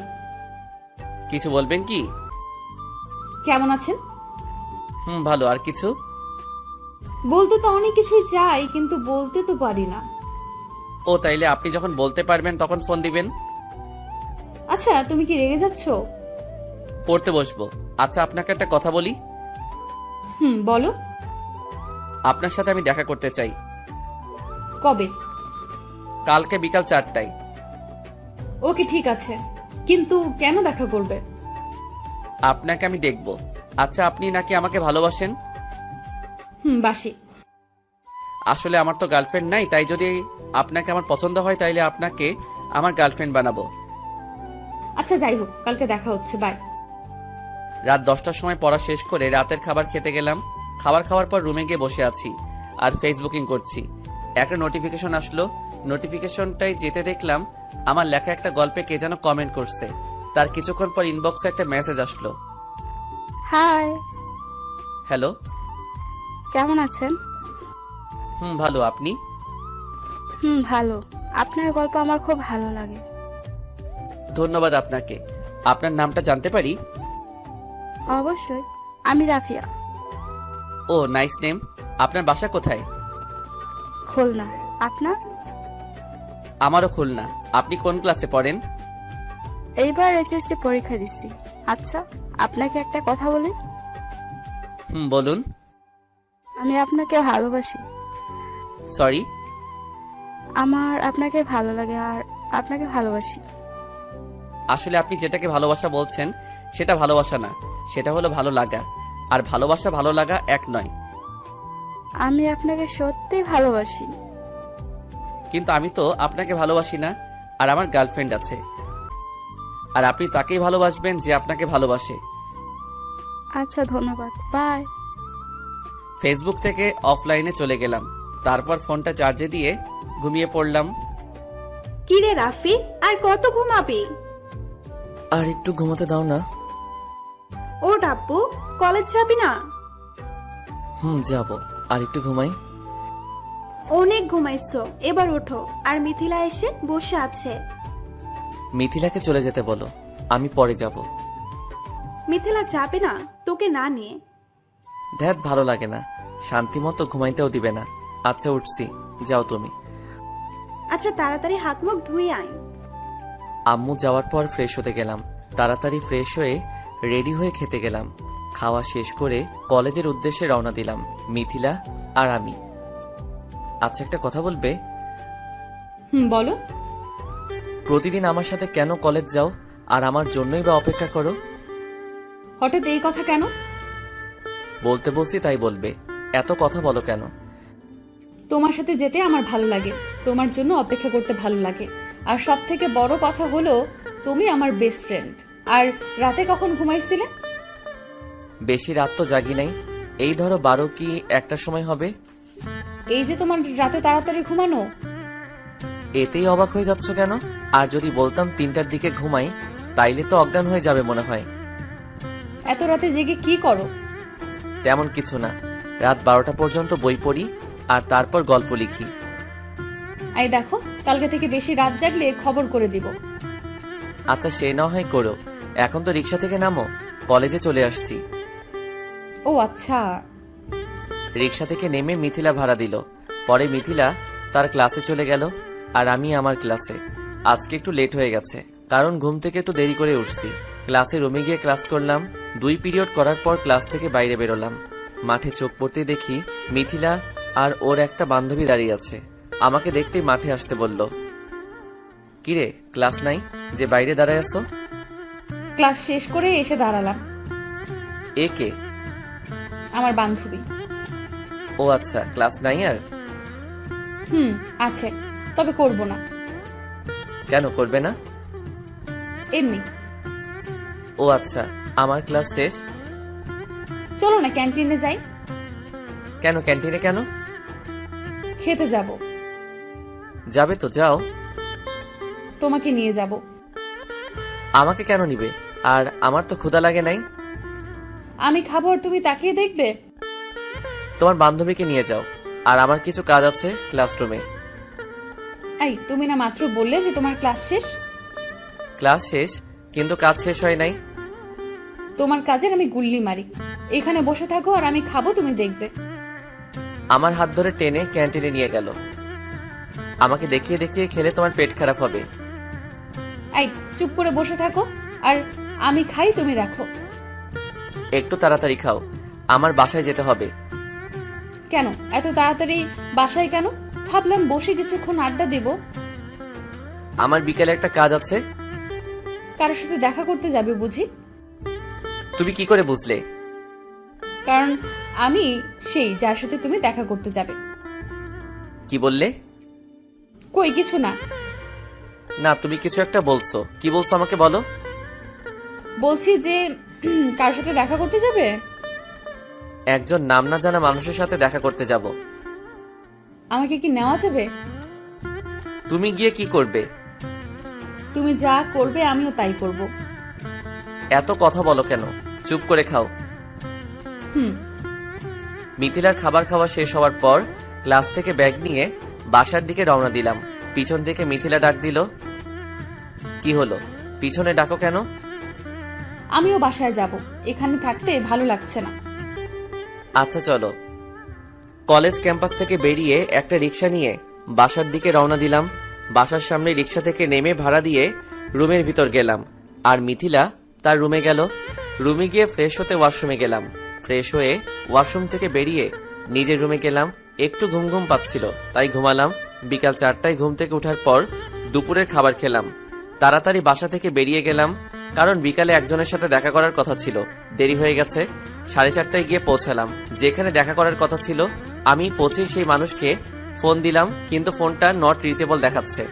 কিছু বলবেন কি? কেমন আছেন? ভালো। আর কিছু? বলতে তো অনেক কিছুই চাই, কিন্তু বলতে তো পারি না। ও, তাইলে আপনি যখন বলতে পারবেন তখন ফোন দিবেন। আচ্ছা, তুমি কি রেগে যাচ্ছ? পড়তে বসবো। আচ্ছা, আপনাকে একটা কথা বলি। বলো। আপনার সাথে আমি দেখা করতে চাই। কবে? কালকে বিকাল 4টায়। ওকে, ঠিক আছে, কিন্তু কেন দেখা করবে? আপনাকে আমি দেখব। আচ্ছা, আপনি নাকি আমাকে ভালোবাসেন? বাসি। আসলে আমার তো গার্লফ্রেন্ড নাই, তাই যদি আপনাকে আমার পছন্দ হয় তাইলে আপনাকে আমার গার্লফ্রেন্ড বানাবো। আচ্ছা যাই হোক, কালকে দেখা হচ্ছে, বাই। রাত 10টার সময় পড়া শেষ করে রাতের খাবার খেতে গেলাম। খাবার খাওয়ার পর রুমে গিয়ে বসে আছি আর ফেসবুকিং করছি। একটা নোটিফিকেশন আসলো। নোটিফিকেশনটাই যেতে দেখলাম আমার লেখা একটা গল্পে কে যেন কমেন্ট করছে। তার কিছুক্ষণ পর ইনবক্সে একটা মেসেজ আসলো। হাই। হ্যালো। কেমন আছেন? ভালো। আপনি? ভালো। আপনার গল্প আমার খুব ভালো লাগে। ধন্যবাদ আপনাকে। আপনার নামটা জানতে পারি? অবশ্যই, আমি রাফিয়া। ও, নাইস নেম। আপনার বাসা কোথায়? খুলনা। আপনার? আমারও খুলনা। আপনি কোন ক্লাসে পড়েন? এইবার এইচএসসি পরীক্ষা দিছি। আচ্ছা, আপনাকে একটা কথা বলি। বলুন। আমি আপনাকে ভালোবাসি। সরি? আমার আপনাকে ভালো লাগে আর আপনাকে ভালোবাসি। আসলে আপনি যেটাকে ভালোবাসা বলছেন সেটা ভালোবাসা না, সেটা হলো ভালো লাগা। আর ভালোবাসা ভালো লাগা এক নয়। আমি আপনাকে সত্যিই ভালোবাসি। কিন্তু আমি তো আপনাকে ভালোবাসি না, আর আমার গার্লফ্রেন্ড আছে। আর আপনি তাকেই ভালোবাসবেন যে আপনাকে ভালোবাসে। আচ্ছা, ধন্যবাদ, বাই। ফেসবুক থেকে অফলাইনে চলে গেলাম, তারপর ফোনটা চার্জে দিয়ে ঘুমিয়ে পড়লাম। কি রে রাফি, আর কত ঘুমাবি? আর একটু ঘুমাতে দাও না। ও ডাব্বু, কলেজ যাবি না? যাব, আর একটু ঘুমাই। অনেক ঘুমাইছো, এবার ওঠো। আর মিথিলা এসে বসে আছে। মিথিলাকে চলে যেতে বলো, আমি পরে যাব। মিথিলা যাবে না তোকে না নিয়ে। ধ্যাত, ভালো লাগে না, শান্তি মতো ঘুমাইতেও দিবে না। আচ্ছা উঠছি, যাও তুমি। আচ্ছা তাড়াতাড়ি হাত মুখ ধুয়ে আয়। আম্মু যাওয়ার পর ফ্রেশ হতে গেলাম। তাড়াতাড়ি ফ্রেশ হয়ে রেডি হয়ে খেতে গেলাম। খাওয়া শেষ করে কলেজের উদ্দেশ্যে রওনা দিলাম, মিথিলা আর আমি। আচ্ছা, একটা কথা বলবে? বলো। প্রতিদিন আমার সাথে কেন কলেজ যাও, আর আমার জন্যই বা অপেক্ষা করো? হঠাৎ এই কথা কেন? বলতে বলছি তাই বলবে, এত কথা বলো কেন? তোমার সাথে যেতে আমার ভালো লাগে, তোমার জন্য অপেক্ষা করতে ভালো লাগে। আর সব থেকে বড় কথা হলো তুমি আমার বেস্ট ফ্রেন্ড। আর রাতে কখন ঘুমাইছিলে? বেশি রাত তো জাগি নাই, এই ধরো 12 কি 1টার সময় হবে। এই যে তোমার রাতে তাড়াতাড়ি ঘুমানো। এতেই অবাক হয়ে যাচ্ছ কেন? আর যদি বলতাম 3টার দিকে ঘুমাই, তাইলে তো অজ্ঞান হয়ে যাবে মনে হয়। এত রাতে জেগে কি করো? তেমন কিছু না, রাত 12টা পর্যন্ত বই পড়ি আর তারপর গল্প লিখি। এই দেখো, কালকে থেকে বেশি রাত জাগলে খবর করে দিব। আচ্ছা, সে না হয় করো, এখন তো রিক্সা থেকে নামো, কলেজে চলে আসছি। ও আচ্ছা। রিক্সা থেকে নেমে মিথিলা ভাড়া দিল। পরে মিথিলা তার ক্লাসে চলে গেল, আর আমি আমার ক্লাসে। আজকে একটু লেট হয়ে গেছে, কারণ ঘুম থেকে একটু দেরি করে উঠছি। ক্লাসে রুমে গিয়ে ক্লাস করলাম। 2 পিরিয়ড করার পর ক্লাস থেকে বাইরে বেরোলাম। মাঠে চোখ পড়তে দেখি মিথিলা আর ওর একটা বান্ধবী দাঁড়িয়ে আছে। আমাকে দেখতেই মাঠে আসতে বলল। কিরে, ক্লাস নাই যে বাইরে দাঁড়ায় আছো? ক্লাস শেষ করে এসে দাঁড়ালাম। এ কে? আমার বান্ধবী। ও আচ্ছা, ক্লাস নাই আর? আছে, তবে করব না। কেন করবে না? এমনি। ও আচ্ছা, আমার ক্লাস শেষ। চলো না ক্যান্টিনে যাই। কেন ক্যান্টিনে কেন? খেতে যাব। যাবে তো যাও। তোমাকে নিয়ে যাব। আমাকে কেন নিবে? আর আমার তো ক্ষুধা লাগে নাই। আমি খাবো আর তুমি তাকিয়ে দেখবে? তোমার বান্ধবীকে নিয়ে যাও, আর আমার কিছু কাজ আছে ক্লাসরুমে। এই, তুমি না মাত্র বললে যে তোমার ক্লাস শেষ? ক্লাস শেষ, কিন্তু কাজ শেষ হয় নাই। তোমার কাজের আমি গুল্লি মারি। এখানে বসে থাকো আর আমি খাবো, তুমি দেখবে। আমার হাত ধরে টেনে ক্যান্টিনে নিয়ে গেল। আমাকে দেখিয়ে দেখিয়ে খেলে তোমার পেট খারাপ হবে। এই, চুপ করে বসে থাকো আর আমি খাই, তুমি রাখো। একটু তাড়াতাড়ি খাও, আমার বাসায় যেতে হবে। কেন এত তাড়াতাড়ি বাসায় কেন? ভাবলাম বসে কিছুক্ষণ আড্ডা দেব। আমার বিকেলে একটা কাজ আছে। কারোর সাথে দেখা করতে যাবে বুঝি? তুমি কি করে বুঝলে? কারণ আমি সেই যার সাথে তুমি দেখা করতে যাবে। কি বললে? কই কিছু না। না, তুমি কিছু একটা বলছো। কি বলছো আমাকে বলো। বলছি যে কার সাথে দেখা করতে যাবে? একজন নাম না জানা মানুষের সাথে দেখা করতে যাব। আমাকে কি নেওয়া যাবে? তুমি গিয়ে কি করবে? তুমি যা করবে আমিও তাই করব। এত কথা বলো কেন? চুপ করে খাও। মিথিলার খাবার খাওয়া শেষ হওয়ার পর ক্লাস থেকে ব্যাগ নিয়ে বাসার দিকে রওনা দিলাম। পিছন থেকে মিথিলা ডাক দিল। কি হলো, পিছনে ডাকো কেন? আমিও বাসায় যাব, এখানে থাকতে ভালো লাগছে না। আচ্ছা চলো। কলেজ ক্যাম্পাস থেকে বেরিয়ে একটা রিক্সা নিয়ে বাসার দিকে রওনা দিলাম। বাসার সামনে রিক্সা থেকে নেমে ভাড়া দিয়ে রুমের ভিতর গেলাম, আর মিথিলা তার রুমে গেল। রুমে গিয়ে ফ্রেশ হতে ওয়াশরুমে গেলাম। ফ্রেশ হয়ে ওয়াশরুম থেকে বেরিয়ে নিজের রুমে গেলাম। একটু ঘুম ঘুম পাচ্ছিল, তাই ঘুমালাম। বিকাল 4টায় ঘুম থেকে ওঠার পর দুপুরের খাবার খেলাম। তাড়াতাড়ি বাসা থেকে বেরিয়ে গেলাম, কারণ বিকালে একজনের সাথে দেখা করার কথা ছিল। দেরি হয়ে গেছে। 4:30টায় গিয়ে পৌঁছালাম যেখানে দেখা করার কথা ছিল। আমি পৌঁছে সেই মানুষকে ফোন দিলাম, কিন্তু ফোনটা নট রিচেবল দেখাচ্ছে।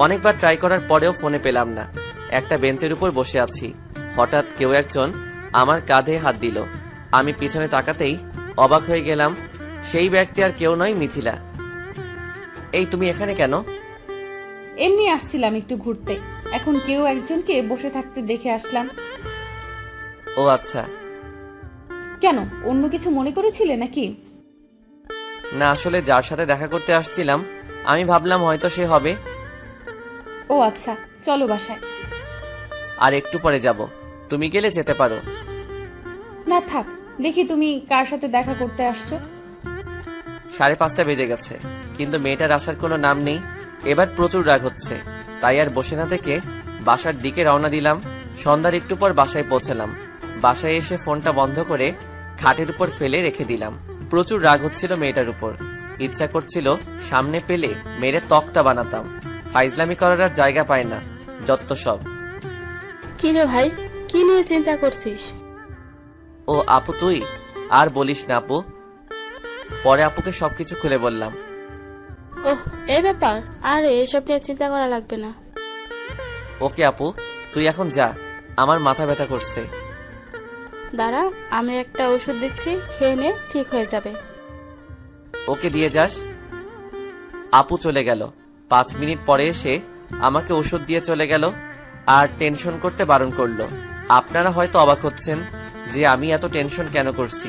অনেকবার ট্রাই করার পরেও ফোনে পেলাম না। একটা বেঞ্চের উপর বসে আছি, হঠাৎ কেউ একজন আমার কাঁধে হাত দিল। আমি পিছনে তাকাতেই অবাক হয়ে গেলাম। সেই ব্যক্তি আর কেউ নয়, মিথিলা। এই তুমি এখানে কেন? এমনি আসছিলাম একটু ঘুরতে, এখন কেউ একজনকে বসে থাকতে দেখে আসলাম। ও আচ্ছা। কেন, অন্য কিছু মনে করেছিলে নাকি? না, আসলে যার সাথে দেখা করতে আসছিলাম আমি ভাবলাম হয়তো সে হবে। ও আচ্ছা, চলো বাসায়। আর একটু পরে যাব, তুমি গেলে যেতে পারো। না থাক, দেখি তুমি কার সাথে দেখা করতে আসছো। 5:30 বেজে গেছে, কিন্তু মেয়েটার আসার কোনো নাম নেই। এবার প্রচুর রাগ হচ্ছে, তাই আর বসে না থেকে বাসার দিকে রওনা দিলাম। সন্ধ্যার একটু পর বাসায় পৌঁছলাম। বাসায় এসে ফোনটা বন্ধ করে খাটের উপর ফেলে রেখে দিলাম। প্রচুর রাগ হচ্ছিল মেয়েটার উপর। ইচ্ছা করছিল সামনে পেলে মেরে তক্তা বানাতাম। ফাইজলামি করার আর জায়গা পায় না, যত সব। কি রে ভাই, কি নিয়ে চিন্তা করছিস? ও আপু তুই? আর বলিস না আপু। পরে আপুকে সবকিছু খুলে বললাম। ওহ, এই ব্যাপার? আরে এসব নিয়ে চিন্তা করা লাগবে না। ওকে আপু, তুই এখন যা, আমার মাথা ব্যথা করছে। দাঁড়া, আমি একটা ওষুধ দিচ্ছি, খেয়ে নে, ঠিক হয়ে যাবে। ওকে দিয়ে যাস। আপু চলে গেল। 5 মিনিট পরে এসে আমাকে ওষুধ দিয়ে চলে গেল আর টেনশন করতে বারণ করলো। আপনারা হয়তো অবাক হচ্ছেন যে আমি এত টেনশন কেন করছি।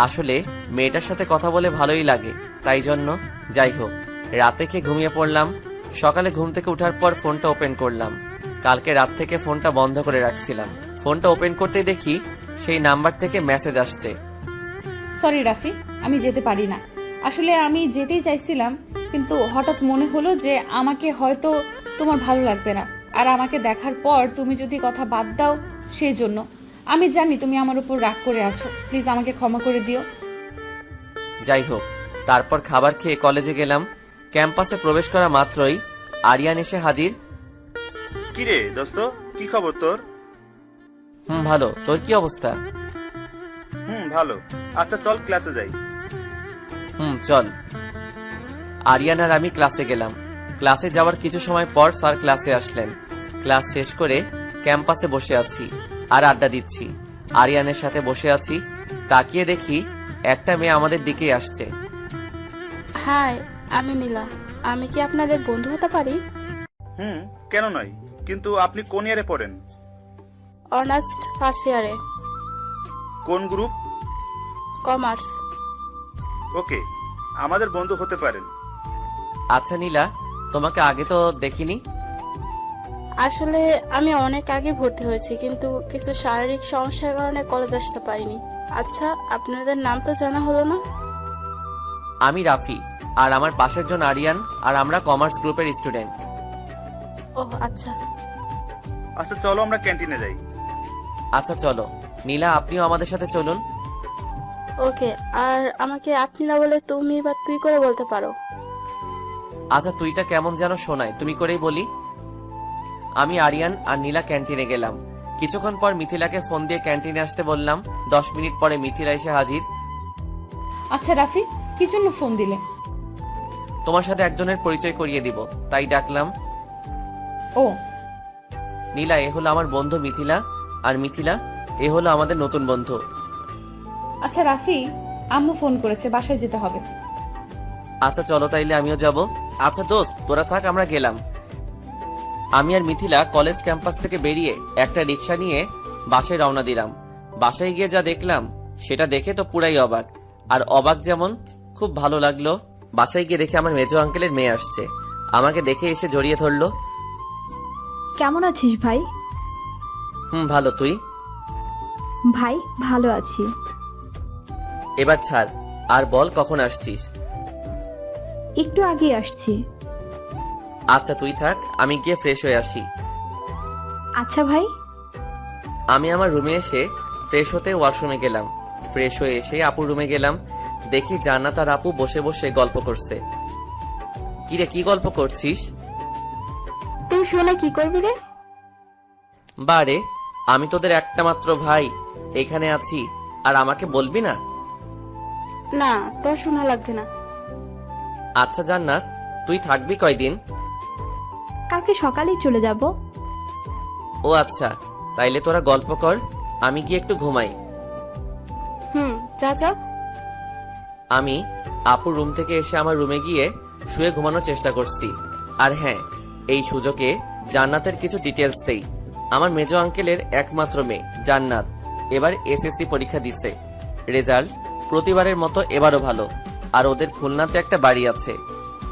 আসলে মেয়েটার সাথে কথা বলে ভালোই লাগে, তাই জন্য। যাই হোক, রাতে খেয়ে ঘুমিয়ে পড়লাম। সকালে ঘুম থেকে ওঠার পর ফোনটা ওপেন করলাম। কালকে রাত থেকে ফোনটা বন্ধ করে রাখছিলাম। ফোনটা ওপেন করতেই দেখি সেই নাম্বার থেকে মেসেজ আসছে। সরি রাফি, আমি যেতে পারি না। আসলে আমি যেতেই চাইছিলাম, কিন্তু হঠাৎ মনে হলো যে আমাকে হয়তো তোমার ভালো লাগবে না, আর আমাকে দেখার পর তুমি যদি কথা বাদ দাও সেই জন্য। আমি জানি তুমি আমার উপর রাগ করে আছো, প্লিজ আমাকে ক্ষমা করে দিও। যাই হোক, তারপর খাবার খেয়ে কলেজে গেলাম। ক্যাম্পাসে প্রবেশ করা মাত্রই আরিয়ান এসে হাজির। কিরে দোস্ত, কি খবর তোর? ভালো, তোর কি অবস্থা? ভালো। আচ্ছা চল ক্লাসে যাই। চল। আরিয়ান আর আমি ক্লাসে গেলাম। ক্লাসে যাওয়ার কিছু সময় পর স্যার ক্লাসে আসলেন। ক্লাস শেষ করে ক্যাম্পাসে বসে আছি আর আড্ডা দিচ্ছি। আরিয়ানের সাথে বসে আছি, তাকিয়ে দেখি একটা মেয়ে আমাদের দিকেই আসছে। হাই, আমি নীলা। আমি কি আপনাদের বন্ধু হতে পারি? কেন নয়, কিন্তু আপনি কোন ইয়ারে পড়েন? অনার্স ফার্স্ট ইয়ারে, কোন গ্রুপ? কমার্স। ওকে, আমাদের বন্ধু হতে পারেন। আচ্ছা নীলা, তোমাকে আগে তো দেখিনি। আসলে আমি অনেক আগে ভর্তি হয়েছি, কিন্তু কিছু শারীরিক সমস্যার কারণে কলেজ আসতে পারিনি। আচ্ছা, আপনাদের নাম তো জানা হলো না। আমি রাফি, আর আমার পাশের জন আরিয়ান, আর আমরা কমার্স গ্রুপের স্টুডেন্ট। ও আচ্ছা। আচ্ছা চলো আমরা ক্যান্টিনে যাই। আচ্ছা চলো। নীলা, আপনিও আমাদের সাথে চলুন। ওকে, আর আমাকে আপনি না বলে তুমি বা তুই করে বলতে পারো। আচ্ছা, তুইটা কেমন যেন শোনায়, তুমি করেই বলি। আমি আরিয়ান আর নীলা ক্যান্টিনে গেলাম। কিছুক্ষণ পর মিথিলাকে ফোন দিয়ে ক্যান্টিনে আসতে বললাম। 10 মিনিট পরে মিথিলা এসে হাজির। আচ্ছা রাফি, কি জন্য ফোন দিলে? তোমার সাথে একজনের পরিচয় করিয়ে দিব, তাই ডাকলাম। ও নীলা, এ হলো আমার বন্ধু মিথিলা, আর মিথিলা, এ হলো আমাদের নতুন বন্ধু। আচ্ছা রাফি, আম্মু ফোন করেছে, বাসায় যেতে হবে। আচ্ছা চলো, তাইলে আমিও যাব। আচ্ছা দোস্ত, তোরা থাক, আমরা গেলাম। আমি আর মিথিলা কলেজ ক্যাম্পাস থেকে বেরিয়ে একটা রিক্সা নিয়ে বাসায় রওনা দিলাম। বাসায় গিয়ে যা দেখলাম সেটা দেখে তো পুরাই অবাক। আর অবাক যেমন খুব ভালো লাগলো। বাসায় গিয়ে দেখে আমার মেজো আঙ্কেলের মেয়ে আসছে। আমাকে দেখে এসে জড়িয়ে ধরলো। কেমন আছিস ভাই? ভালো, তুই? ভাই ভালো আছি। এবার ছাড়, আর বল কখন আসছিস? একটু আগে আসছি। আচ্ছা তুই থাক, আমি গিয়ে ফ্রেশ হয়ে আসি। আচ্ছা ভাই। আমি আমার রুমে এসে ফ্রেশ হতে ওয়াশরুমে গেলাম। ফ্রেশ হয়ে এসে আপুর রুমে গেলাম। দেখি জান্নাত আর আপু বসে বসে গল্প করছে। কিরে, কি গল্প করছিস? তুই শুনে কি করবি রে? বারে, আমি তোদের একটা মাত্র ভাই, এখানে আছি আর আমাকে বলবি না? না, তোর শোনা লাগবে না। আচ্ছা জান্নাত, তুই থাকবি কয়দিন? কালকে সকালেই চলে যাব। ও আচ্ছা, তাইলে তোরা গল্প কর, আমি গিয়ে একটু ঘুমাই। যা যা। আমি আপুর রুম থেকে এসে আমার রুমে গিয়ে শুয়ে ঘুমানোর চেষ্টা করছি। আর হ্যাঁ, এই সুযোগে জান্নাতের কিছু ডিটেলস দেই। আমার মেজো আঙ্কেলের একমাত্র মেয়ে জান্নাত এবার এসএসসি পরীক্ষা দিছে। রেজাল্ট প্রতিবারের মতো এবারও ভালো। আর ওদের খুলনাতে একটা বাড়ি আছে।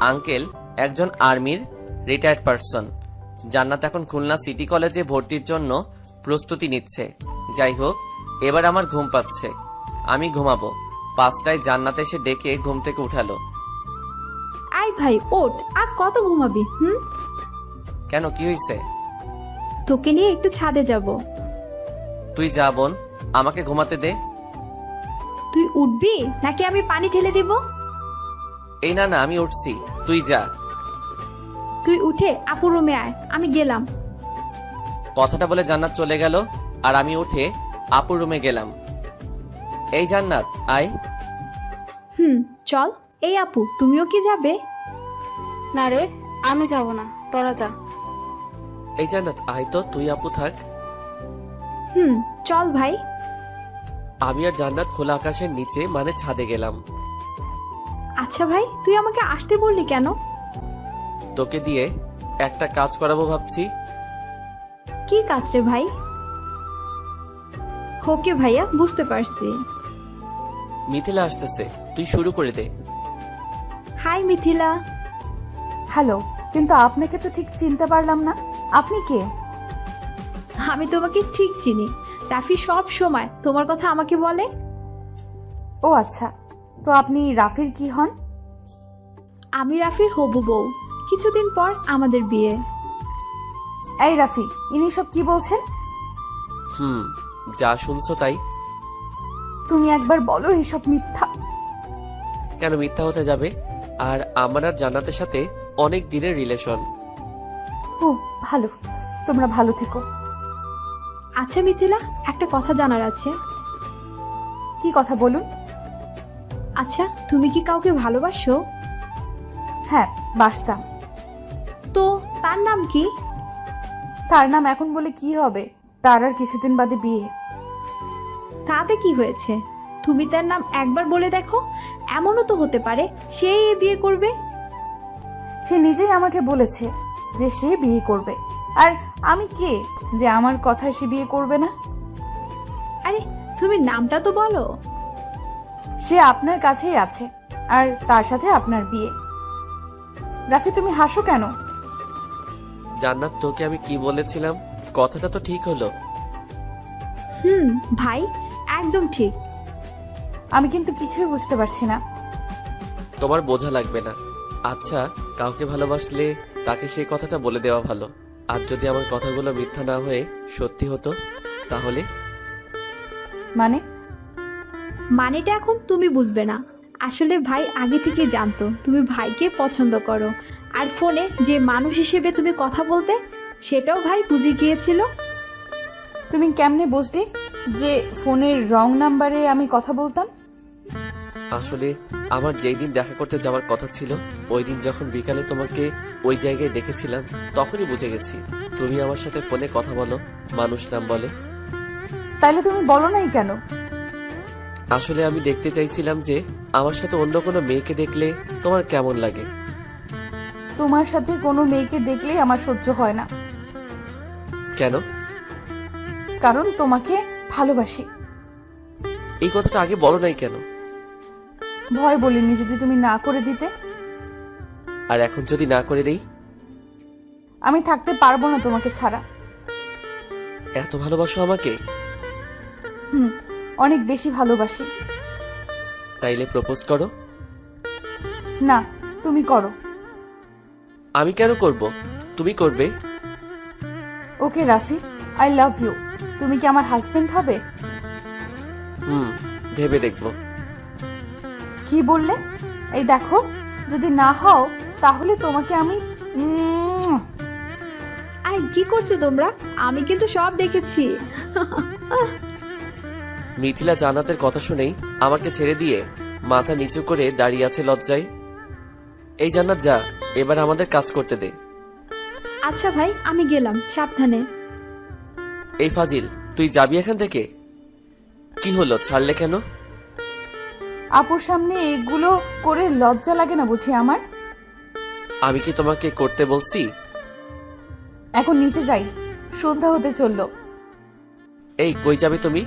আঙ্কেল একজন আর্মির রিটায়ার্ড পারসন। জান্নাত এখন খুলনা সিটি কলেজে ভর্তির জন্য প্রস্তুতি নিচ্ছে। যাই হোক, এবার আমার ঘুম পাচ্ছে, আমি ঘুমাবো। 5টায় জান্নাত এসে ডেকে ঘুম থেকে উঠালো। আয় ভাই ওঠ, আর কত ঘুমাবি? কেন, কি হয়েছে? তোকে নিয়ে একটু ছাদে যাব। তুই যা বোন, আমাকে ঘুমাতে দে। তুই উঠবি নাকি আমি পানি ঢেলে দিব? এই না না, আমি উঠছি, তুই যা। তুই উঠে আপুর রুমে আয়, আমি গেলাম। কথাটা বলে জান্নাত চলে গেল আর আমি উঠে আপুর রুমে গেলাম। এই জান্নাত, আয়। চল। এই আপু, তুমিও কি যাবে? না রে, আমি যাব না, তোরা যা। এই জান্নাত, আয় তো, তুই আপু থাক। চল ভাই। আমি আর জান্নাত খোলা আকাশের নিচে মানে ছাদে গেলাম। আচ্ছা ভাই, তুই আমাকে আসতে বললি কেন? তোকে দিয়ে একটা কাজ করাবো ভাবছি। কি কাজ রে ভাই? ওকে ভাইয়া, বুঝতে পারছি। মিথিলা আসতেছে, তুই শুরু করে দে। হাই মিথিলা। হ্যালো, কিন্তু আপনাকে তো ঠিক চিনতে পারলাম না। আপনি কে? আমি তোমাকে ঠিক চিনি। রাফি সব সময় তোমার কথা আমাকে বলে। ও আচ্ছা, তো আপনি রাফির কি হন? আমি রাফির হবু বউ। কিছুদিন পর আমাদের বিয়ে। এই রাফি, ইনি সব কি বলছেন? যা শুনছো তাই। তুমি একবার বলো এসব মিথ্যা। কেন মিথ্যা হতে যাবে? আর আমার আর জান্নাতের সাথে অনেক দিনের রিলেশন। ও ভালো, তোমরা ভালো থেকো। আচ্ছা মিথিলা, একটা কথা জানার আছে। কি কথা বলুন? আচ্ছা, তুমি কি কাউকে ভালোবাসো? হ্যাঁ, বাসতাম। তো তার নাম কি? তার নাম এখন বলে কি হবে? তার আর কিছুদিন বাদে বিয়ে। তাতে কি হয়েছে? তুমি তার নাম একবার বলে দেখো, এমনও তো হতে পারে সে বিয়ে করবে। সে নিজেই আমাকে বলেছে যে সে বিয়ে করবে, আর আমি কে যে আমার কথায় সে বিয়ে করবে না? আরে তুমি নামটা তো বলো। সে আপনার কাছেই আছে, আর তার সাথে আপনার বিয়ে। রাফি, তুমি হাসো কেন? জান্নাত, তোকে আমি কি বলেছিলাম? কথাটা তো ঠিক হলো। ভাই, একদম ঠিক। আমি কিন্তু কিছুই বুঝতে পারছি না। তোমার বোঝা লাগবে না। আচ্ছা, কাউকে ভালোবাসলে তাকে সেই কথাটা বলে দেওয়া ভালো। আর যদি আমার কথাগুলো মিথ্যা না হয়ে সত্যি হতো, তাহলে? মানেটা এখন তুমি বুঝবে না। আসলে ভাই আগে থেকে জানতো তুমি ভাইকে পছন্দ করো, আর ফোনে যে মানুষ হিসেবে তুমি কথা বলতে সেটাও ভাই বুঝে গিয়েছিল। তুমি কেমনে বুঝলি যে ফোনের রং নাম্বারে আমি কথা বলতাম? আসলে আমার যেই দিন দেখা করতে যাওয়ার কথা ছিল, ওই দিন যখন বিকালে তোমাকে ওই জায়গায় দেখেছিলাম, তখনই বুঝে গেছি তুমি আমার সাথে ফোনে কথা বলো, মানুষ নাম বলে। তাইলে তুমি বলো নাই কেন? আসলে আমি দেখতে চাইছিলাম যে আমার সাথে অন্য কোনো মেয়েকে দেখলে তোমার কেমন লাগে। তোমার সাথে কোনো মেয়েকে দেখলেই আমার সহ্য হয় না। কেন? কারণ তোমাকে ভালোবাসি। এই কথাটা আগে বলো নাই কেন? ভয় বলিনি যদি তুমি না করে দিতে। আর এখন যদি না করে দেই? আমি থাকতে পারবো না তোমাকে ছাড়া। এত ভালোবাসো আমাকে? অনেক বেশি ভালোবাসি। তাইলে প্রপোজ করো। না, তুমি করো। আমি কেন করব? তুমি করবে। ওকে রাফি, আই লাভ ইউ। তুমি কি আমার হাজবেন্ড হবে? ভেবে দেখবো। কি বললে? এই দেখো, যদি না হও তাহলে তোমাকে আমি আই এই কি করছো তোমরা? আমি কিন্তু সব দেখেছি। মিথিলা জান্নাতের কথা শুনেই আমাকে ছেড়ে দিয়ে মাথা নিচু করে দাঁড়িয়ে আছে লজ্জায়। এই জান্নাত যা, এবার আমাদের কাজ করতে দে। আচ্ছা ভাই, আমি গেলাম, সাবধানে। এই ফাজিল, তুই যাবি এখান থেকে? কি হলো, ছাড়লে কেন? আপুর সামনে এগুলো করে লজ্জা লাগে না বুঝি আমার? আমি কি তোমাকে করতে বলছি? এখন নিচে যাই, সন্ধ্যা হতে চললো। এই কই যাবে তুমি?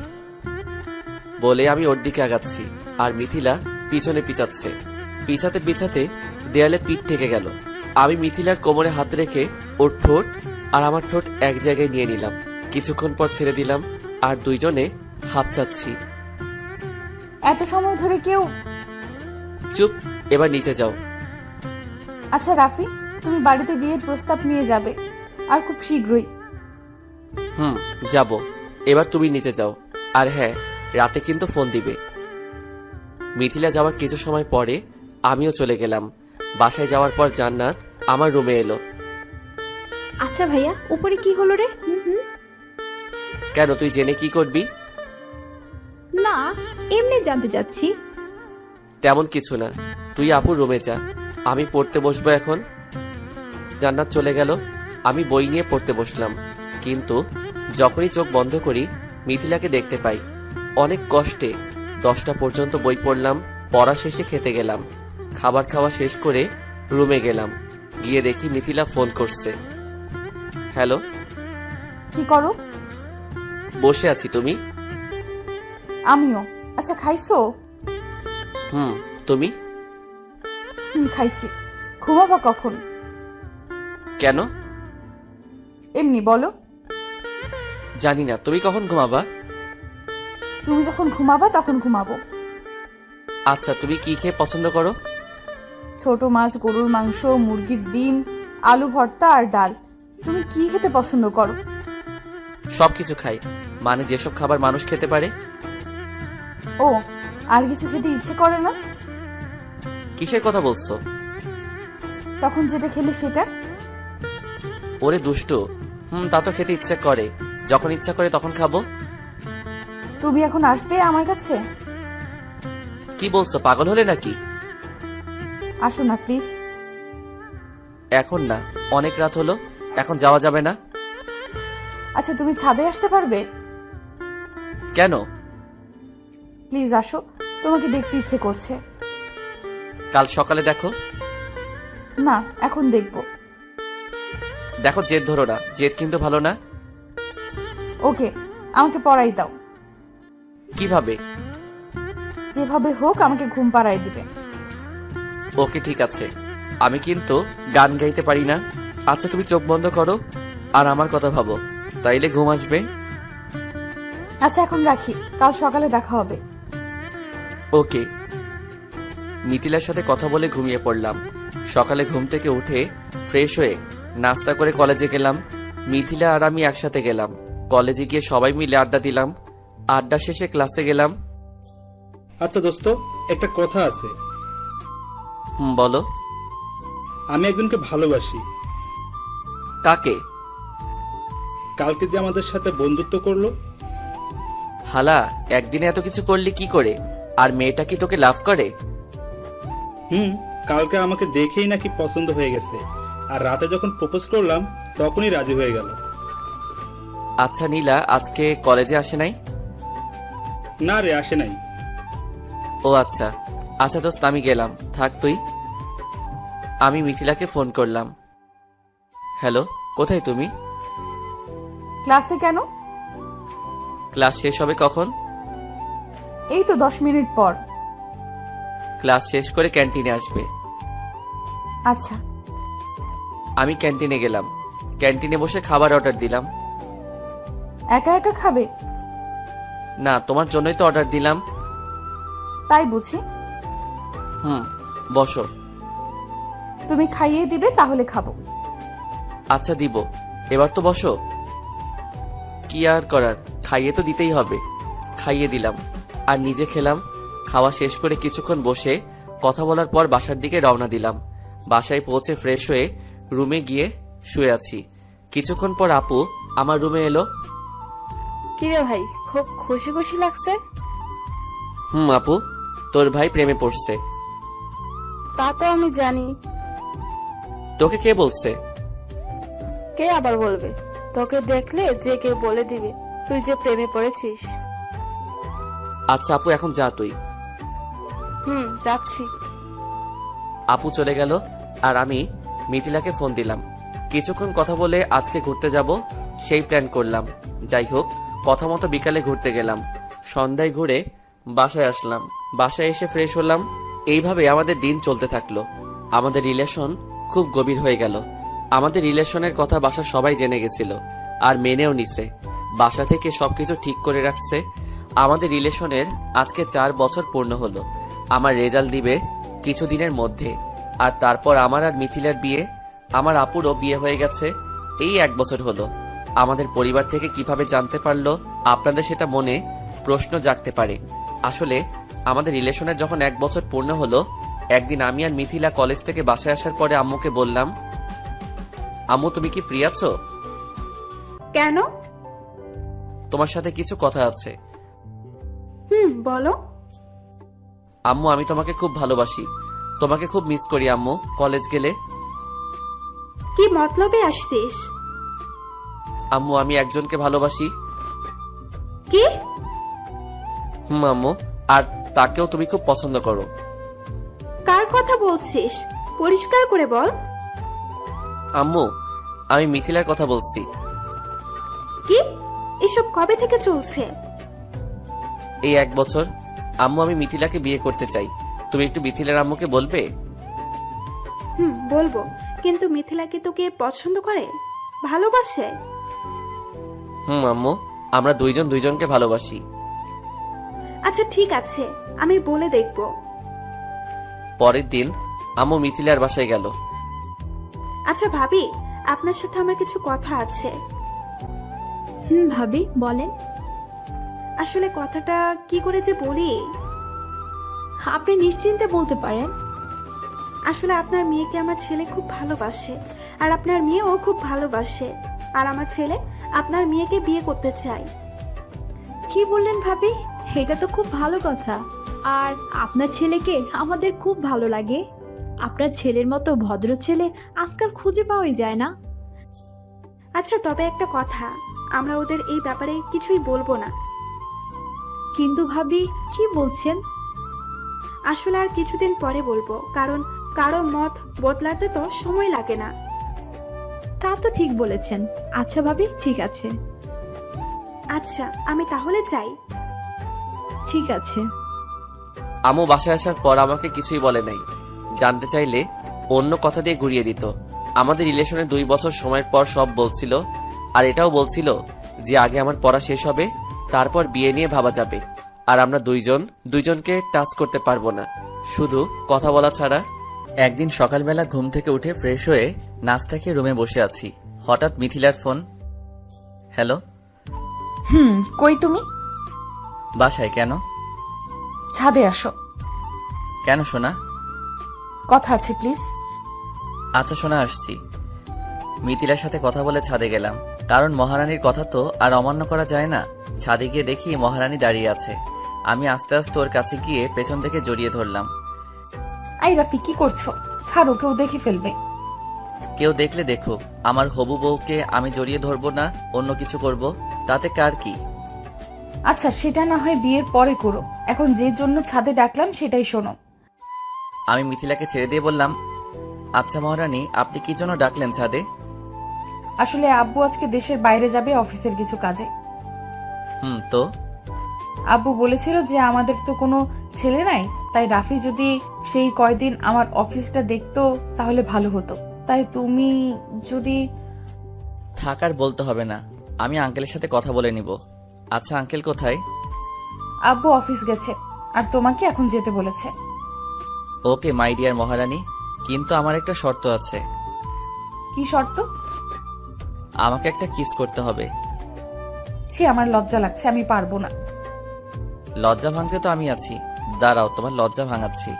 বলে আমি ওর দিকে আগাচ্ছি আর মিথিলা পিছনে পিছাচ্ছে। পিছাতে পিছাতে দেয়ালে পিঠ ঠেকে গেল। আমি মিথিলার কোমরে হাত রেখে ওর ঠোঁট আর আমার ঠোঁট এক জায়গায় নিয়ে নিলাম। কিছুক্ষণ পর ছেড়ে দিলাম আর দুইজনে হাঁপচাচ্ছি। এত সময় ধরে কেউ... চুপ, এবার নিচে যাও। আচ্ছা রাফি, তুমি বাড়িতে বিয়ের প্রস্তাব নিয়ে যাবে আর খুব শীঘ্রই। যাব। এবার তুমি নিচে যাও। আর হ্যাঁ, রাতে কিন্তু ফোন দিবে। মিথিলা যাওয়ার কিছু সময় পরে আমিও চলে গেলাম। বাসায় যাওয়ার পর জান্নাত আমার রুমে এলো। আচ্ছা ভাইয়া, উপরে কি হলো রে? কেন, তুই জেনে কি করবি? না, এমনি জানতে চাচ্ছি। তেমন কিছু না, তুই আপুর রুমে যা, আমি পড়তে বসবো এখন। জান্নাত চলে গেল। আমি বই নিয়ে পড়তে বসলাম, কিন্তু যখনই চোখ বন্ধ করি মিথিলাকে দেখতে পাই। অনেক কষ্টে 10টা পর্যন্ত বই পড়লাম। পড়া শেষে খেতে গেলাম। খাবার খাওয়া শেষ করে রুমে গেলাম। গিয়ে দেখি মিথিলা ফোন করছে। হ্যালো। কি করো? বসে আছি, তুমি? আমিও। আচ্ছা খাইছো? তুমি? খাইছি। ঘুমাবা কখন? কেন? এমনি বলো। জানি না, তুমি কখন ঘুমাবা? তুমি যখন ঘুমাবা তখন ঘুমাবো। আচ্ছা, তুমি কি খেয়ে পছন্দ করো? ছোট মাছ, গরুর মাংস, মুরগির ডিম, আলু ভর্তা আর ডাল। তুমি কি খেতে পছন্দ করো? সবকিছু খাই, মানে যেসব খাবার মানুষ খেতে পারে। ও, আর কিছু খেতে ইচ্ছে করে না? কিসের কথা বলছো? তখন যেটা খেলে সেটা। ওরে দুষ্টু, তা তো খেতে ইচ্ছে করে, যখন ইচ্ছা করে তখন খাবো। তুমি এখন আসবে আমার কাছে? কি বলছো, পাগল হলে নাকি? আসো না প্লিজ। এখন না, অনেক রাত হলো, এখন যাওয়া যাবে না। আচ্ছা তুমি ছাদে আসতে পারবে? কেন? প্লিজ আসো, তোমাকে দেখতে ইচ্ছে করছে। কাল সকালে দেখো। না, এখন দেখবো। দেখো, জেদ ধরো না, জেদ কিন্তু ভালো না। ওকে, আমাকে পড়াই দাও। কিভাবে? যেভাবে হোক আমাকে ঘুম পাড়াই দিবে। ওকে ঠিক আছে, আমি কিন্তু গান গাইতে পারি না। আচ্ছা তুমি চোখ বন্ধ করো আর আমার কথা ভাবো, তাইলে ঘুম আসবে। আচ্ছা এখন রাখি, কাল সকালে দেখা হবে। ওকে। মিথিলার সাথে কথা বলে ঘুমিয়ে পড়লাম। সকালে ঘুম থেকে উঠে ফ্রেশ হয়ে নাস্তা করে কলেজে গেলাম। মিথিলা আর আমি একসাথে গেলাম। কলেজে গিয়ে সবাই মিলে আড্ডা দিলাম। আড্ডা শেষে ক্লাসে গেলাম। আচ্ছা দোস্ত, একটা কথা আছে। বলো। আমি একজনকে ভালোবাসি। কাকে? কালকে যে আমাদের সাথে বন্ধুত্ব করলো। হালা, একদিনে এত কিছু করলি কি করে? আর মেয়েটা কি তোকে লাভ করে? কালকে আমাকে দেখেই নাকি পছন্দ হয়ে গেছে, আর রাতে যখন প্রপোজ করলাম তখনই রাজি হয়ে গেল। আচ্ছা নীলা আজকে কলেজে আসে নাই? না রে, আসে নাই। ও আচ্ছা। আচ্ছা দোস্ত, আমি গেলাম, থাক তুই। আমি মিথিলাকে ফোন করলাম। হ্যালো, কোথায় তুমি? ক্লাসে কেন? ক্লাস শেষ হবে কখন? এই তো 10 মিনিট পর। ক্লাস শেষ করে ক্যান্টিনে আসবে। আচ্ছা। আমি ক্যান্টিনে গেলাম। ক্যান্টিনে বসে খাবার অর্ডার দিলাম। একা একা খাবে? না, তোমার জন্যই তো অর্ডার দিলাম। তাই বুঝি। বসো। তুমি খাইয়ে দিবে তাহলে খাবো। আচ্ছা দিব, এবার তো বসো। কি আর করার, খাইয়ে তো দিতেই হবে। খাইয়ে দিলাম আর নিজে খেলাম। খাওয়া শেষ করে কিছুক্ষণ বসে কথা বলার পর বাসার দিকে রওনা দিলাম। বাসায় পৌঁছে ফ্রেশ হয়ে রুমে গিয়ে শুয়ে আছি। কিছুক্ষণ পর আপু আমার রুমে এলো। কিরে ভাই, খুব খুশি খুশি লাগছে? আপু, তোর ভাই প্রেমে পড়ছে। তা তো আমি জানি। তোকে কে বলছে? কে আবার বলবে? তোকে দেখলে যে কেউ বলে দিবে তুই যে প্রেমে পড়েছিস। আচ্ছা আপু, এখন যা তুই। যাচ্ছি। আপু চলে গেল আর আমি মিথিলাকে ফোন দিলাম। কিছুক্ষণ কথা বলে আজকে ঘুরতে যাব সেই প্ল্যান করলাম। যাই হোক, কথা মতো বিকালে ঘুরতে গেলাম। সন্ধ্যায় ঘুরে বাসায় আসলাম। বাসায় এসে ফ্রেশ হলাম। এইভাবে আমাদের দিন চলতে থাকলো। আমাদের রিলেশন খুব গভীর হয়ে গেল। আমাদের রিলেশনের কথা বাসা সবাই জেনে গেছিল আর মেনেও নিছে। বাসা থেকে সবকিছু ঠিক করে রাখছে। আমাদের রিলেশনের আজকে 4 বছর পূর্ণ হলো। আমার রেজাল্ট দিবে কিছুদিনের মধ্যে। আর তারপর আমার আর মিথিলার বিয়ে। আমার আপুরও বিয়ে হয়ে গেছে। এই 1 বছর হলো। আমাদের পরিবার থেকে কিভাবে জানতে পারলো, আপনাদের সেটা মনে প্রশ্ন জাগতে পারে। আসলে আমাদের রিলেশনের যখন 1 বছর পূর্ণ হলো, একদিন আমি আর মিথিলা কলেজ থেকে বাসায় আসার পরে আম্মুকে বললাম, আম্মু তুমি কি ফ্রি আছো? কেন? তোমার সাথে কিছু কথা আছে। বলো। আম্মু, আমি তোমাকে খুব ভালোবাসি। তোমাকে খুব মিস করি আম্মু। কলেজ গেলে কি মতলবে আসছিস? আম্মু, আমি একজনকে ভালোবাসি। কি? আম্মু, আর তাকেও তুমি খুব পছন্দ করো। কার কথা বলছিস? পরিষ্কার করে বল। আম্মু, আমি মিথিলার কথা বলছি। কি? এসব কবে থেকে চলছে? এই 1 বছর। আম্মু, আমি মিথিলাকে বিয়ে করতে চাই। তুমি একটু মিথিলার আম্মুকে বলবে? বলবো, কিন্তু মিথিলা কি তোকে পছন্দ করে, ভালোবাসে? আম্মু, আমরা দুইজন দুইজনকে ভালোবাসি। আচ্ছা ঠিক আছে, আমি বলে দেখব। পরের দিন আম্মু মিথিলার বাসায় গেল। আচ্ছা ভাবি, আপনার সাথে আমার কিছু কথা আছে। ভাবি বলেন। আসলে কথাটা কি করে যে বলি। আপনি নিশ্চিন্তে বলতে পারেন। আসলে আপনার মেয়েকে আমার ছেলে খুব ভালোবাসে, আর আপনার মেয়েও খুব ভালোবাসে, আর আমার ছেলে আপনার মেয়েকে বিয়ে করতে চায়। কি বললেন ভাবি? এটা তো খুব ভালো কথা। আর আপনার ছেলেকে আমাদের খুব ভালো লাগে। আপনার ছেলের মতো ভদ্র ছেলে আজকাল খুঁজে পাওয়াই যায় না। আচ্ছা তবে একটা কথা, আমরা ওদের এই ব্যাপারে কিছুই বলবো না। কিন্তু ভাবি কি বলছেন? আসলে আর কিছুদিন পরে বলবো, কারণ কারো মত বদলাতে তো সময় লাগে না। তা তো ঠিক বলেছেন। আচ্ছা ভাবি, ঠিক আছে। আচ্ছা আমি তাহলে যাই। ঠিক আছে। আম্মু বাসায় আসার পর আমাকে কিছুই বলে নাই। জানতে চাইলে অন্য কথা দিয়ে ঘুরিয়ে দিত। আমাদের রিলেশনে 2 বছর সময়ের পর সব বলছিল। আর এটাও বলছিল যে আগে আমার পড়া শেষ হবে, তারপর বিয়ে নিয়ে ভাবা যাবে। আর আমরা দুইজনকে টাচ করতে পারবো না, শুধু কথা বলা ছাড়া। একদিন সকালবেলা ঘুম থেকে উঠে ফ্রেশ হয়ে নাস্তা খেয়ে রুমে বসে আছি। হঠাৎ মিথিলার ফোন। হ্যালো। কই তুমি? বাসায়। কেন? ছাদে আসো। কেন সোনা? কথা আছে প্লিজ। আচ্ছা সোনা, আসছি। মিথিলার সাথে কথা বলে ছাদে গেলাম, কারণ মহারানীর কথা তো আর অমান্য করা যায় না। ছাদে গিয়ে দেখি মহারানী দাঁড়িয়ে আছে। আমি আস্তে আস্তে ওর কাছে গিয়ে পেছন থেকে জড়িয়ে ধরলাম। আই রাফি, কি করছো? ছাড়ো, কেউ দেখে ফেলবে। কেউ দেখলে দেখো, আমার হবু বউকে আমি জড়িয়ে ধরবো না অন্য কিছু করব, তাতে কার কি? আচ্ছা সেটা না হয় বিয়ের পরে করো, এখন যে জন্য ছাদে ডাকলাম সেটাই শোনো। আমি মিথিলাকে ছেড়ে দিয়ে বললাম, আচ্ছা মহারানী, আপনি কি জন্য ডাকলেন ছাদে? আসলে আব্বু আজকে দেশের বাইরে যাবে অফিসের কিছু কাজে। তো আব্বু বলেছিল যে আমাদের তো কোনো ছেলে নাই, তাই রাফি যদি সেই কয়দিন আমার অফিসটা দেখতো তাহলে ভালো হতো। তাই তুমি যদি। থাকার বলতে হবে না, আমি আঙ্কেলের সাথে কথা বলে নিব। আচ্ছা আঙ্কেল কোথায়? আব্বু অফিস গেছে, আর তোমাকে এখন যেতে বলেছে। ওকে মাই ডিয়ার মহারানী, কিন্তু আমার একটা শর্ত আছে। কি শর্ত? আমাকে একটা কিস করতে হবে। ছি, আমার লজ্জা লাগছে, আমি পারবো না। লজ্জা ভাঙতে তো আমি আছি, দাঁড়াও তোমার লজ্জা ভাঙাচ্ছি।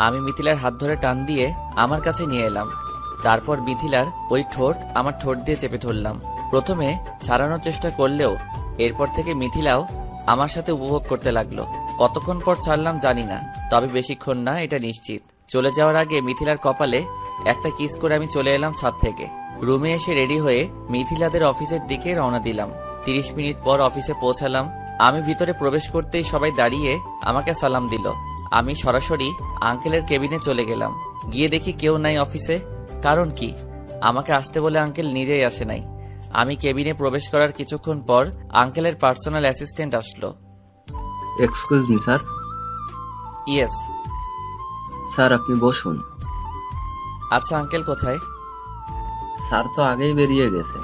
আমি মিথিলার হাত ধরে টান দিয়ে আমার কাছে নিয়ে এলাম। তারপর মিথিলার ওই ঠোঁট আমার ঠোঁট দিয়ে চেপে ধরলাম। প্রথমে ছাড়ানোর চেষ্টা করলেও এরপর থেকে মিথিলাও আমার সাথে উপভোগ করতে লাগলো। কতক্ষণ পর ছাড়লাম জানি না, তবে বেশিক্ষণ না এটা নিশ্চিত। চলে যাওয়ার আগে মিথিলার কপালে একটা কিস করে আমি চলে এলাম ছাদ থেকে। রুমে এসে রেডি হয়ে মিথিলাদের অফিসের দিকে রওনা দিলাম। 30 মিনিট পর অফিসে পৌঁছালাম। আমি ভিতরে প্রবেশ করতেই সবাই দাঁড়িয়ে আমাকে সালাম দিল। আমি সরাসরি আঙ্কেলের কেবিনে চলে গেলাম। গিয়ে দেখি কেউ নাই অফিসে। কারণ কি? আমাকে আসতে বলে আঙ্কেল নিজেই আসে নাই। আমি কেবিনে প্রবেশ করার কিছুক্ষণ পর আঙ্কেলের পার্সোনাল অ্যাসিস্ট্যান্ট আসলো। Excuse me sir. Yes. Sir আপনি বসুন। আচ্ছা আঙ্কেল কোথায়? স্যার তো আগেই বেরিয়ে গেছেন।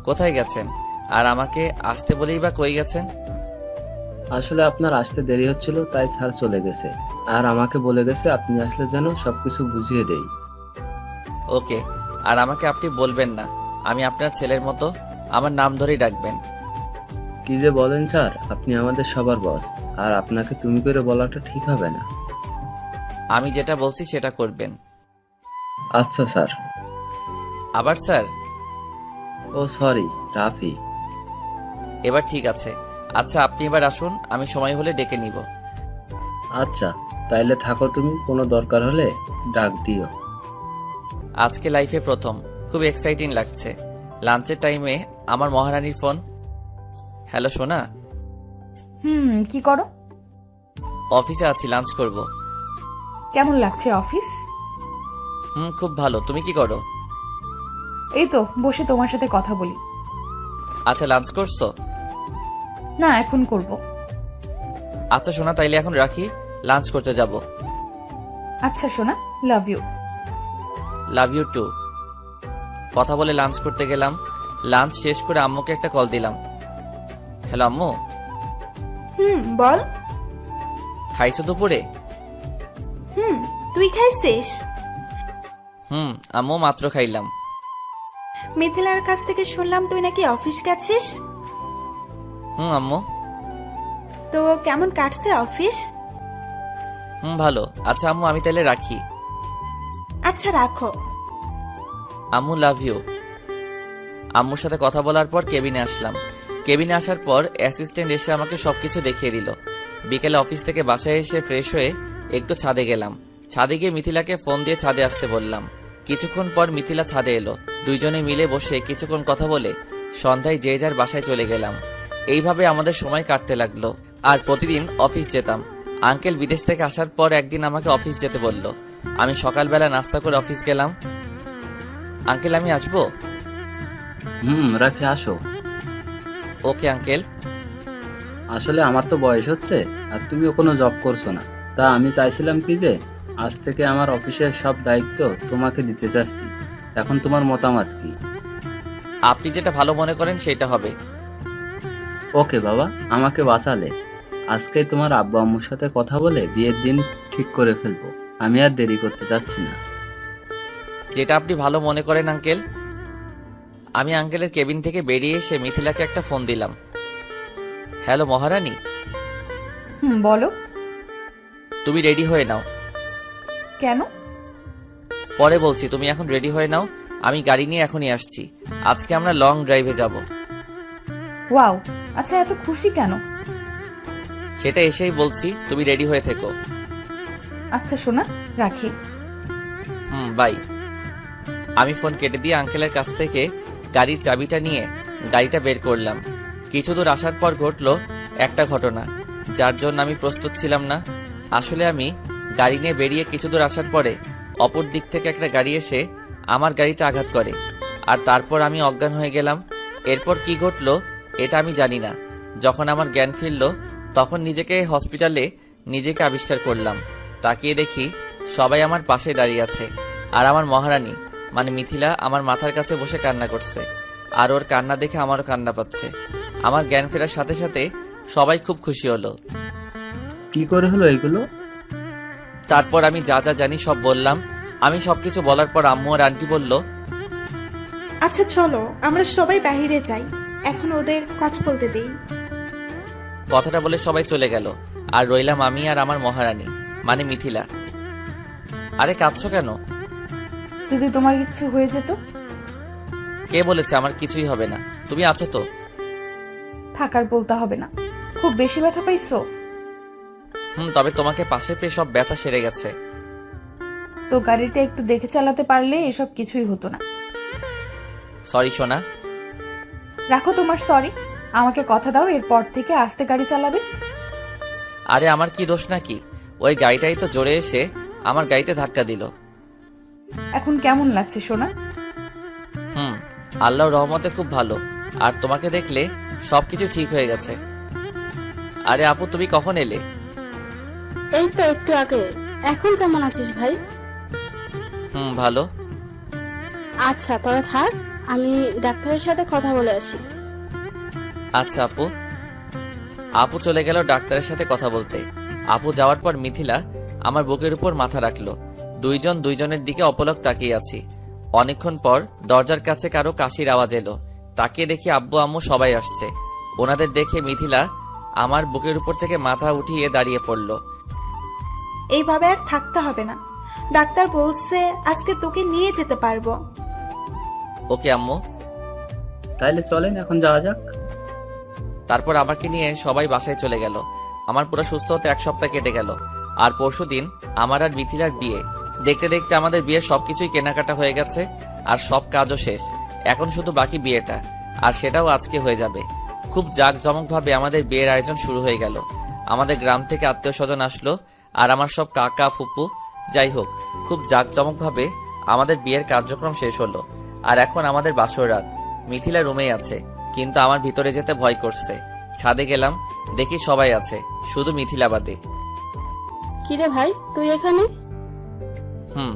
কোথায় গেছেন? আর আমাকে আসতে বলেই বা কই গেছেন? আসলে আপনার আসতে দেরি হচ্ছিল, তাই স্যার চলে গেছে। আর আমাকে বলে গেছে আপনি আসলে যেন সবকিছু বুঝিয়ে দেই। ওকে। আর আমাকে আপনি বলবেন না, আমি আপনার ছেলের মতো, আমার নাম ধরেই ডাকবেন। কি যে বলেন স্যার, আপনি আমাদের সবার বস, আর আপনাকে তুমি করে বলাটা ঠিক হবে না। আমি যেটা বলছি সেটা করবেন। আচ্ছা স্যার। আবার স্যার? ও সরি, রাফি। এবার ঠিক আছে। আচ্ছা আপনি এবার আসুন, আমি সময় হলে ডেকে নিব। আচ্ছা তাইলে থাকো তুমি, কোনো দরকার হলে ডাক দিও। আজকে লাইফে প্রথম, খুব এক্সাইটিং লাগছে। লাঞ্চের টাইমে আমার মহারানীর ফোন। হ্যালো সোনা। কি করো? অফিসে আছি, লাঞ্চ করব। কেমন লাগছে অফিস? খুব ভালো। তুমি কি করো? এই তো বসে তোমার সাথে কথা বলি। আচ্ছা লাঞ্চ করছো? না, এখন করব। আচ্ছা সোনা, তাইলে এখন রাখি, লাঞ্চ করতে যাব। আচ্ছা সোনা, love you. Love you too. কথা বলে লাঞ্চ করতে গেলাম। লাঞ্চ শেষ করে আম্মুকে একটা কল দিলাম। হ্যালো আম্মু। বল। খাইছো দুপুরে? তুই খাইছিস? আম্মু মাত্র খাইলাম। মিথিলার কাছ থেকে শুনলাম তুই নাকি অফিস গেছিস। আম্মু। তো কেমন কাটছে অফিস? ভালো। আচ্ছা আম্মু, আমি তাহলে রাখি। আচ্ছা রাখো। আম্মু লাভ ইউ। আম্মুর সাথে কথা বলার পর কেবিনে আসলাম। কেবিনে আসার পর অ্যাসিস্ট্যান্ট এসে আমাকে সবকিছু দেখিয়ে দিল। বিকেলে অফিস থেকে বাসায় এসে ফ্রেশ হয়ে একটু ছাদে গেলাম। ছাদে গিয়ে মিথিলাকে ফোন দিয়ে ছাদে আসতে বললাম। কিছুক্ষণ পর মিথিলা ছাদে এলো। দুইজনে মিলে বসে কিছুক্ষণ কথা বলে সন্ধ্যায় যে যার বাসায় চলে গেলাম। এইভাবে আমাদের সময় কাটতে লাগলো। আর প্রতিদিন অফিস যেতাম। আঙ্কেল বিদেশ থেকে আসার পর একদিন আমাকে অফিস যেতে বলল। আমি সকালবেলা নাস্তা করে অফিস গেলাম। আঙ্কেল আমি আসবো? রাফি আসো। Okay uncle. আসলে আমার তো বয়স হচ্ছে, আর তুমিও কোনো জব করছো না। তা আমি চাইছিলাম কি যে আজ থেকে আমার অফিসের সব দায়িত্ব তোমাকে দিতে চাচ্ছি। এখন তোমার মতামত কি? আপনি যেটা ভালো মনে করেন সেটা হবে। ওকে বাবা, আমাকে বাঁচালে। আজকেই তোমার আব্বু আম্মুর সাথে কথা বলে বিয়ের দিন ঠিক করে ফেলবো। আমি আর দেরি করতে চাচ্ছি না। যেটা আপনি ভালো মনে করেন আঙ্কেল। আমি আঙ্কেলের কেবিন থেকে বেরিয়ে এসে মিথিলাকে একটা ফোন দিলাম। হ্যালো মহারানী। বলো। তুমি রেডি হয়ে নাও। কেন? পরে বলছি, তুমি এখন রেডি হয়ে নাও। আমি গাড়ি নিয়ে এখনই আসছি। আজকে আমরা লং ড্রাইভে যাব। ওয়াও, আচ্ছা এত খুশি কেন? সেটা এসেই বলছি, তুমি রেডি হয়ে থেকো। আচ্ছা সোনা, রাখি। বাই। আমি ফোন কেটে দিয়ে আঙ্কেলের কাছ থেকে গাড়ির চাবিটা নিয়ে গাড়িটা বের করলাম। কিছু দূর আসার পর ঘটলো একটা ঘটনা, যার জন্য আমি প্রস্তুত ছিলাম না। আসলে আমি গাড়ি নিয়ে বেরিয়ে কিছু দূর আসার পরে অপর দিক থেকে একটা গাড়ি এসে আমার গাড়িতে আঘাত করে, আর তারপর আমি অজ্ঞান হয়ে গেলাম। এরপর কি ঘটলো এটা আমি জানি না। যখন আমার জ্ঞান ফিরল তখন নিজেকে হসপিটালে নিজেকে আবিষ্কার করলাম। তাকিয়ে দেখি সবাই আমার পাশে দাঁড়িয়ে আছে, আর আমার মহারানী মানে মিথিলা আমার মাথার কাছে বসে কান্না করছে। আর ওর কান্না দেখে আমারও কান্না পাচ্ছে। আমার জ্ঞান ফেরার সাথে সাথে সবাই খুব খুশি হলো। কি করে হলো এগুলো? তারপর আমি যা যা জানি সব বললাম। আমি সবকিছু বলার পর আম্মু আর আন্টি বলল, আচ্ছা চলো আমরা সবাই বাইরে যাই, এখন ওদের কথা বলতে দেই। কথাটা বলে সবাই চলে গেল, আর রইলাম আমি আর আমার মহারানী মানে মিথিলা। আরে কাঁদছো কেন? যদি তোমার কিছু হয়ে যেত? কে বলেছে আমার কিছুই হবে না? তুমি আছো তো? থাকার বলতে হবে না। খুব বেশি ব্যথা পাইছো? তবে তোমাকে পাশে পেয়ে সব ব্যথা সেরে গেছে। তো গাড়িটা একটু দেখে চালাতে পারলে এসব কিছুই হতো না। সরি সোনা। রাখো তোমার সরি, আমাকে কথা দাও এরপর থেকে আস্তে গাড়ি চালাবে। আরে আমার কি দোষ নাকি? ওই গাড়িটাই তো জোরে এসে আমার গাড়িতে ধাক্কা দিল। এখন কেমন লাগছে সোনা? আল্লাহর রহমতে খুব ভালো। আর তোমাকে দেখলে সবকিছু ঠিক হয়ে গেছে। আরে আপু, তুমি কখন এলে? এই তো একটু আগে। এখন কেমন আছিস ভাই? ভালো। আচ্ছা তোরা থাক, আমি ডাক্তারের সাথে কথা বলে আসি। আচ্ছা আপু। আপু চলে গেল ডাক্তারের সাথে কথা বলতে। আপু যাওয়ার পর মিথিলা আমার বুকের উপর মাথা রাখলো। দুইজন দুইজনের দিকে অপলক তাকিয়ে আছি। অনেকক্ষণ পর দরজার কাছে কারো কাশির আওয়াজ এলো। তাকিয়ে দেখি আব্বু আম্মু সবাই আসছে। ওনাদের দেখে মিথিলা আমার বুকের উপর থেকে মাথা উঠিয়ে দাঁড়িয়ে পড়ল। এইভাবে আর থাকতে হবে না, ডাক্তার বলছে আজকে তোকে নিয়ে যেতে পারবো। ওকে আম্মু। তাইলে চলেন এখন যাওয়া যাক। তারপর আমাকে নিয়ে সবাই বাসায় চলে গেল। আমার পুরো সুস্থ হতে 1 সপ্তাহ কেটে গেল। আর পরশুদিন আমার আর মিথিলার বিয়ে। দেখতে দেখতে আমাদের বিয়ের সবকিছুই কেনাকাটা হয়ে গেছে আর সব কাজও শেষ। এখন শুধু বাকি বিয়েটা, আর সেটাও আজকে হয়ে যাবে। খুব জাঁকজমকভাবে আমাদের বিয়ের আয়োজন শুরু হয়ে গেল। আমাদের গ্রাম থেকে আত্মীয় স্বজন আসলো আর আমার সব কাকা ফুপু। যাই হোক, খুব জাঁকজমকভাবে আমাদের বিয়ের কার্যক্রম শেষ হলো। আর এখন আমাদের বাসর রাত। মিথিলা রুমেই আছে, কিন্তু আমার ভিতরে যেতে ভয় করছে। ছাদে গেলাম, দেখি সবাই আছে, শুধু মিথিলা বাদে। কিরে ভাই, তুই এখানে? হুম।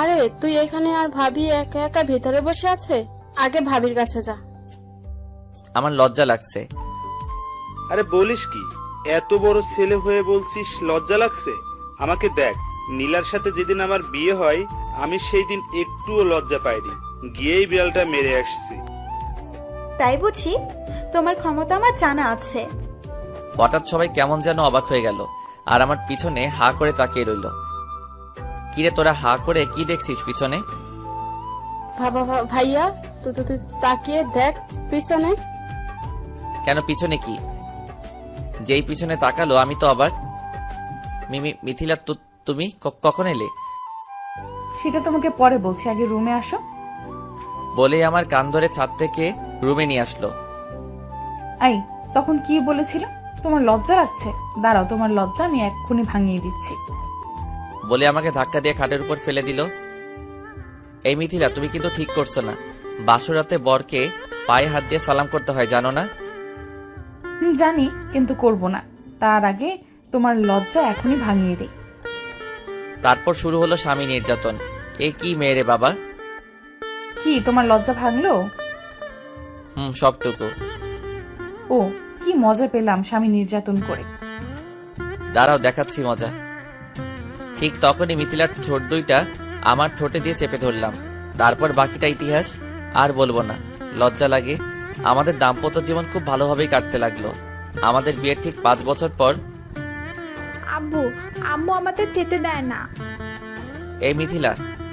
আরে তুই এখানে আর ভাবি একা একা ভিতরে বসে আছে? আগে ভাবির কাছে যা। আমার লজ্জা লাগছে। আরে বলিস কি, এত বড় ছেলে হয়ে বলছিস লজ্জা লাগছে? আমাকে দেখ, নীলার সাথে যেদিন আমার বিয়ে হয় আমি সেই দিন একটুও লজ্জা পাইনি, গিয়েই বিড়ালটা মেরে আসছি। তাই বুঝি? তোমার ক্ষমতা আমার জানা আছে। হঠাৎ সবাই কেমন যেন অবাক হয়ে গেল আর আমার পিছনে হা করে তাকিয়ে রইল। কিরে তোরা হা করে কি দেখছিস পিছনে? ভাইয়া তুই তাকিয়ে দেখ পিছনে। কেন, পিছনে কি? যেই পিছনে তাকালো আমি তো অবাক। মিথিলা, তুমি কখন এলে? সেটা তোমাকে পরে বলছি, আগে রুমে আসো। বলে আমার কান ধরে ছাদ থেকে রুমে নিয়ে আসলো। আই, তখন কি বলেছিল? তোমার লজ্জা লাগছে? দাঁড়াও, তোমার লজ্জা আমি এক্ষুনি ভাঙিয়ে দিচ্ছি। বলে আমাকে ধাক্কা দিয়ে খাটের উপর ফেলে দিল। এই মিথিলা, তুমি কিন্তু ঠিক করছো না। বাসরাতে বরকে পায়ে হাত দিয়ে সালাম করতে হয়, জানো না? জানি, কিন্তু করব না। তার আগে তোমার লজ্জা এখনই ভাঙিয়ে দিই। তারপর শুরু হলো স্বামী নির্যাতন। এ কি মেয়েরে বাবা! কি তোমার লজ্জা ভাঙলো? সবটুকু। ও, কি মজা পেলাম স্বামী নির্যাতন করে। দাঁড়াও, দেখাচ্ছি মজা। ঠিক তখনই মিথিলার ঠোঁট দুইটা আমার ঠোঁটে দিয়ে চেপে ধরলাম। তারপর বাকিটা ইতিহাস, আর বলবো না, লজ্জা লাগে। আমাদের দাম্পত্য জীবন খুব ভালোভাবেই কাটতে লাগলো। আমাদের বিয়ের ঠিক 5 বছর পর আম্মু আমাদের খেতে দেয় না। এই মিথিলা,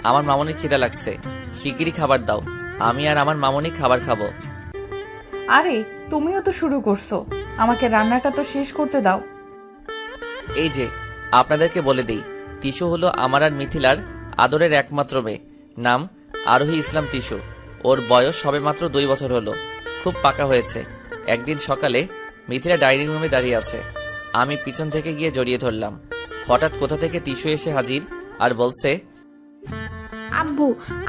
আমার মামনির খিদা লাগছে, শিগগিরই খাবার দাও। আমি আর আমার মামনি খাবার খাবো। আরে তুমিও তো শুরু করছো, আমাকে রান্নাটা তো শেষ করতে দাও। এই যে, আপনাদেরকে বলে দেই, তিশু হলো আমার আর মিথিলার আদরের একমাত্র মেয়ে। নাম আরোহী ইসলাম তিশু। ওর বয়স সবেমাত্র 2 বছর হলো, খুব পাকা হয়েছে। একদিন সকালে মিথিলা ডাইনিং রুমে দাঁড়িয়ে আছে, আমি পিছন থেকে গিয়ে জড়িয়ে ধরলাম। হঠাৎ কোথা থেকে তিশু এসে হাজির আর বলছে,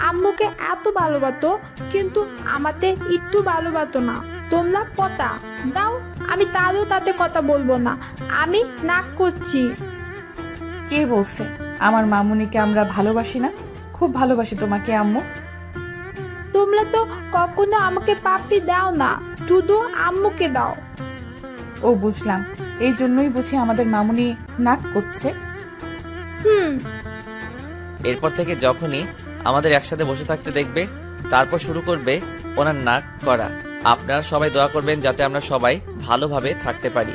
আম্মুকে এত ভালোবাসতো, কিন্তু আমাদের একটু ভালোবাসতো না। তোমরা কথা দাও, আমি তারও তাতে কথা বলবো না, আমি নাক করছি। কে বলছে আমার মামুনিকে আমরা ভালোবাসি না? খুব ভালোবাসি তোমাকে আম্মু। তোমরা তো কখনো আমাকে পাপ্পি দাও না, শুধু আম্মুকে দাও। ও, বুঝলাম, এই জন্যই বুঝি আমাদের মামুনি নাক করছে। এরপর থেকে যখনই আমাদের একসাথে বসে থাকতে দেখবে, তারপর শুরু করবে ওনার নাক করা। আপনারা সবাই দোয়া করবেন যাতে আমরা সবাই ভালোভাবে থাকতে পারি।